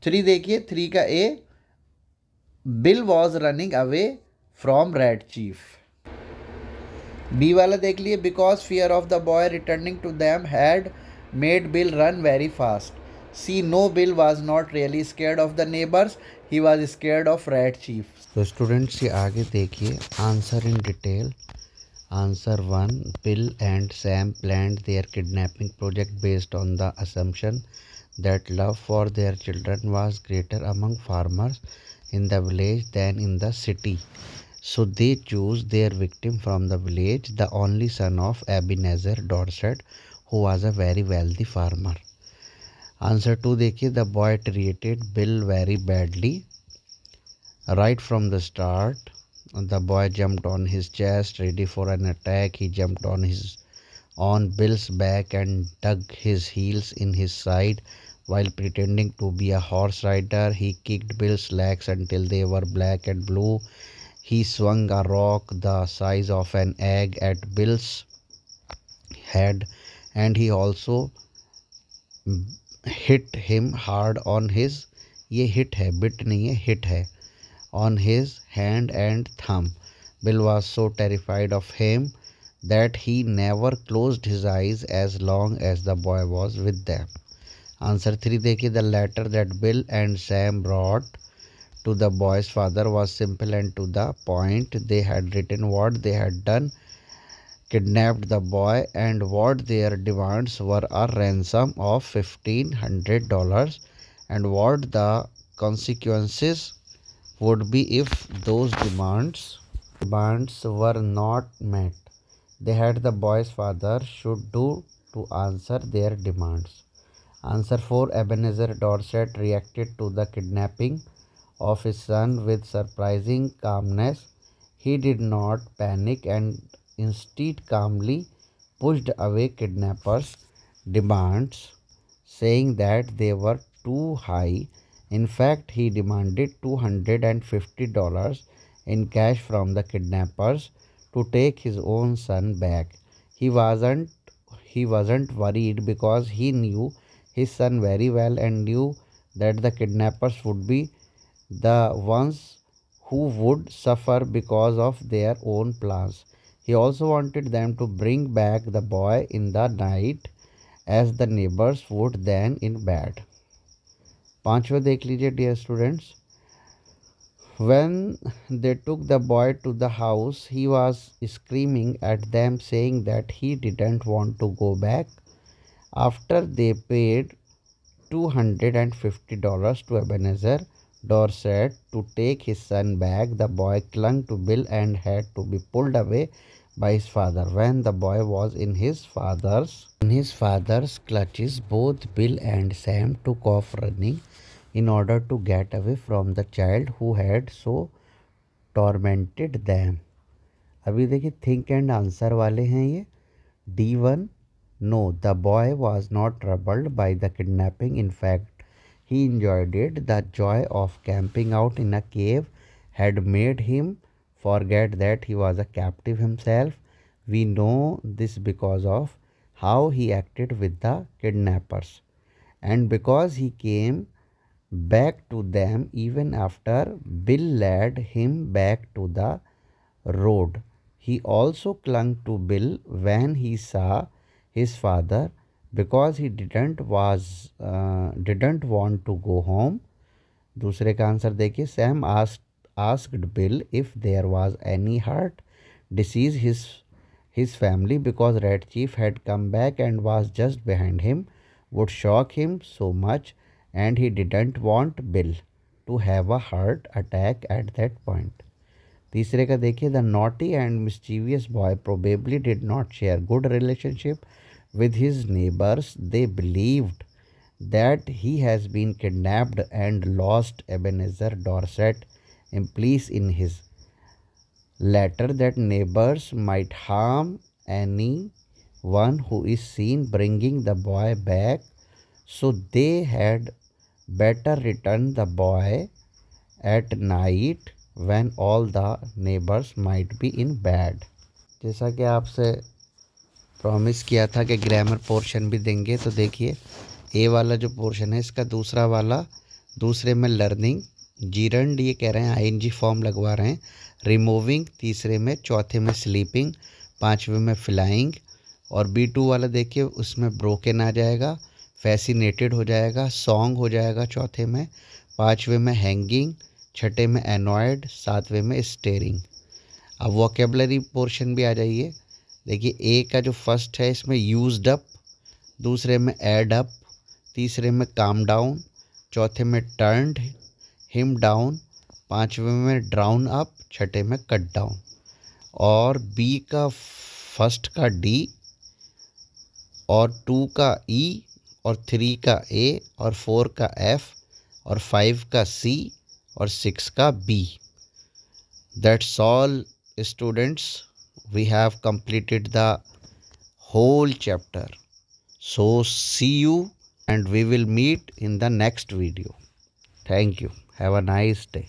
Three देखिए, three का A, Bill was running away from Red Chief. B वाला देख लिए, because fear of the boy returning to them had made Bill run very fast. C, no, Bill was not really scared of the neighbours, he was scared of Red Chief. तो students ये आगे देखिए, answer in detail. Answer 1, Bill and Sam planned their kidnapping project based on the assumption that love for their children was greater among farmers in the village than in the city. So they chose their victim from the village, the only son of Ebenezer Dorset, who was a very wealthy farmer. Answer 2 देखिए, the boy treated Bill very badly. Right from the start, the boy jumped on his chest, ready for an attack. He jumped on Bill's back and dug his heels in his side. While pretending to be a horse rider, he kicked Bill's legs until they were black and blue. He swung a rock the size of an egg at Bill's head, and he also hit him hard on his, ये hit है, bit नहीं है, hit है, on his hand and thumb. Bill was so terrified of him that he never closed his eyes as long as the boy was with them. Answer 3 देखिए, the letter that Bill and Sam brought to the boy's father was simple and to the point. They had written what they had done, kidnapped the boy, and what their demands were: a ransom of $1,500 and what the consequences would be if those demands were not met. They had the boy's father should do to answer their demands. Answer 4, Ebenezer Dorset reacted to the kidnapping of his son with surprising calmness. He did not panic and instead calmly pushed away kidnappers' demands, saying that they were too high. In fact, he demanded $250 in cash from the kidnappers to take his own son back. He wasn't worried because he knew his son very well and knew that the kidnappers would be the ones who would suffer because of their own plans. He also wanted them to bring back the boy in the night as the neighbors would then in bed. पांचवा देख लीजिए dear students. When they took the boy to the house, he was screaming at them, saying that he didn't want to go back. After they paid $250 to Ebenezer Dorset to take his son back, the boy clung to Bill and had to be pulled away by his father. When the boy was in his father's clutches, both Bill and Sam took off running in order to get away from the child who had so tormented them. अभी देखिए think and answer वाले हैं ये। D1, no, the boy was not troubled by the kidnapping. In fact, he enjoyed it. The joy of camping out in a cave had made him forget that he was a captive himself. We know this because of how he acted with the kidnappers, and because he came back to them even after Bill led him back to the road. He also clung to Bill when he saw his father because he didn't want to go home. दूसरे का answer देखिए, Sam asked Bill if there was any heart disease his family because Red Chief had come back and was just behind him would shock him so much and he didn't want Bill to have a heart attack at that point. तीसरे का देखिए, the naughty and mischievous boy probably did not share good relationship with his neighbors. They believed that he has been kidnapped and lost. Ebenezer Dorset implies in his letter that neighbors might harm anyone who is seen bringing the boy back, so they had better return the boy at night when all the neighbors might be in bed. जैसा कि आपसे promise किया था कि grammar portion भी देंगे, तो देखिए ए वाला जो पोर्शन है इसका दूसरा वाला, दूसरे में लर्निंग, जीरंड ये कह रहे हैं आईएनजी फॉर्म लगवा रहे हैं, रिमूविंग तीसरे में, चौथे में स्लीपिंग, पांचवे में फ्लाइंग, और B2 वाला देखिए उसमें ब्रोकन आ जाएगा, फैसिनेटेड हो जाएगा, सॉन्ग हो जाएगा चौथे में, पांचवे में हैंगिंग, छठे में एनॉयड, सातवें में स्टेयरिंग। अब वोकेबलरी पोर्शन भी आ जाइए। देखिए ए का जो फर्स्ट है इसमें यूज्ड अप, दूसरे में एड अप, तीसरे में काम डाउन, चौथे में टर्न्ड हिम डाउन, पांचवे में ड्राउन अप, छठे में कट डाउन। और बी का फर्स्ट का डी और 2 का ई और 3 का ए और 4 का एफ और 5 का सी और 6 का B. That's all students, we have completed the whole chapter. So see you and we will meet in the next video. Thank you. Have a nice day.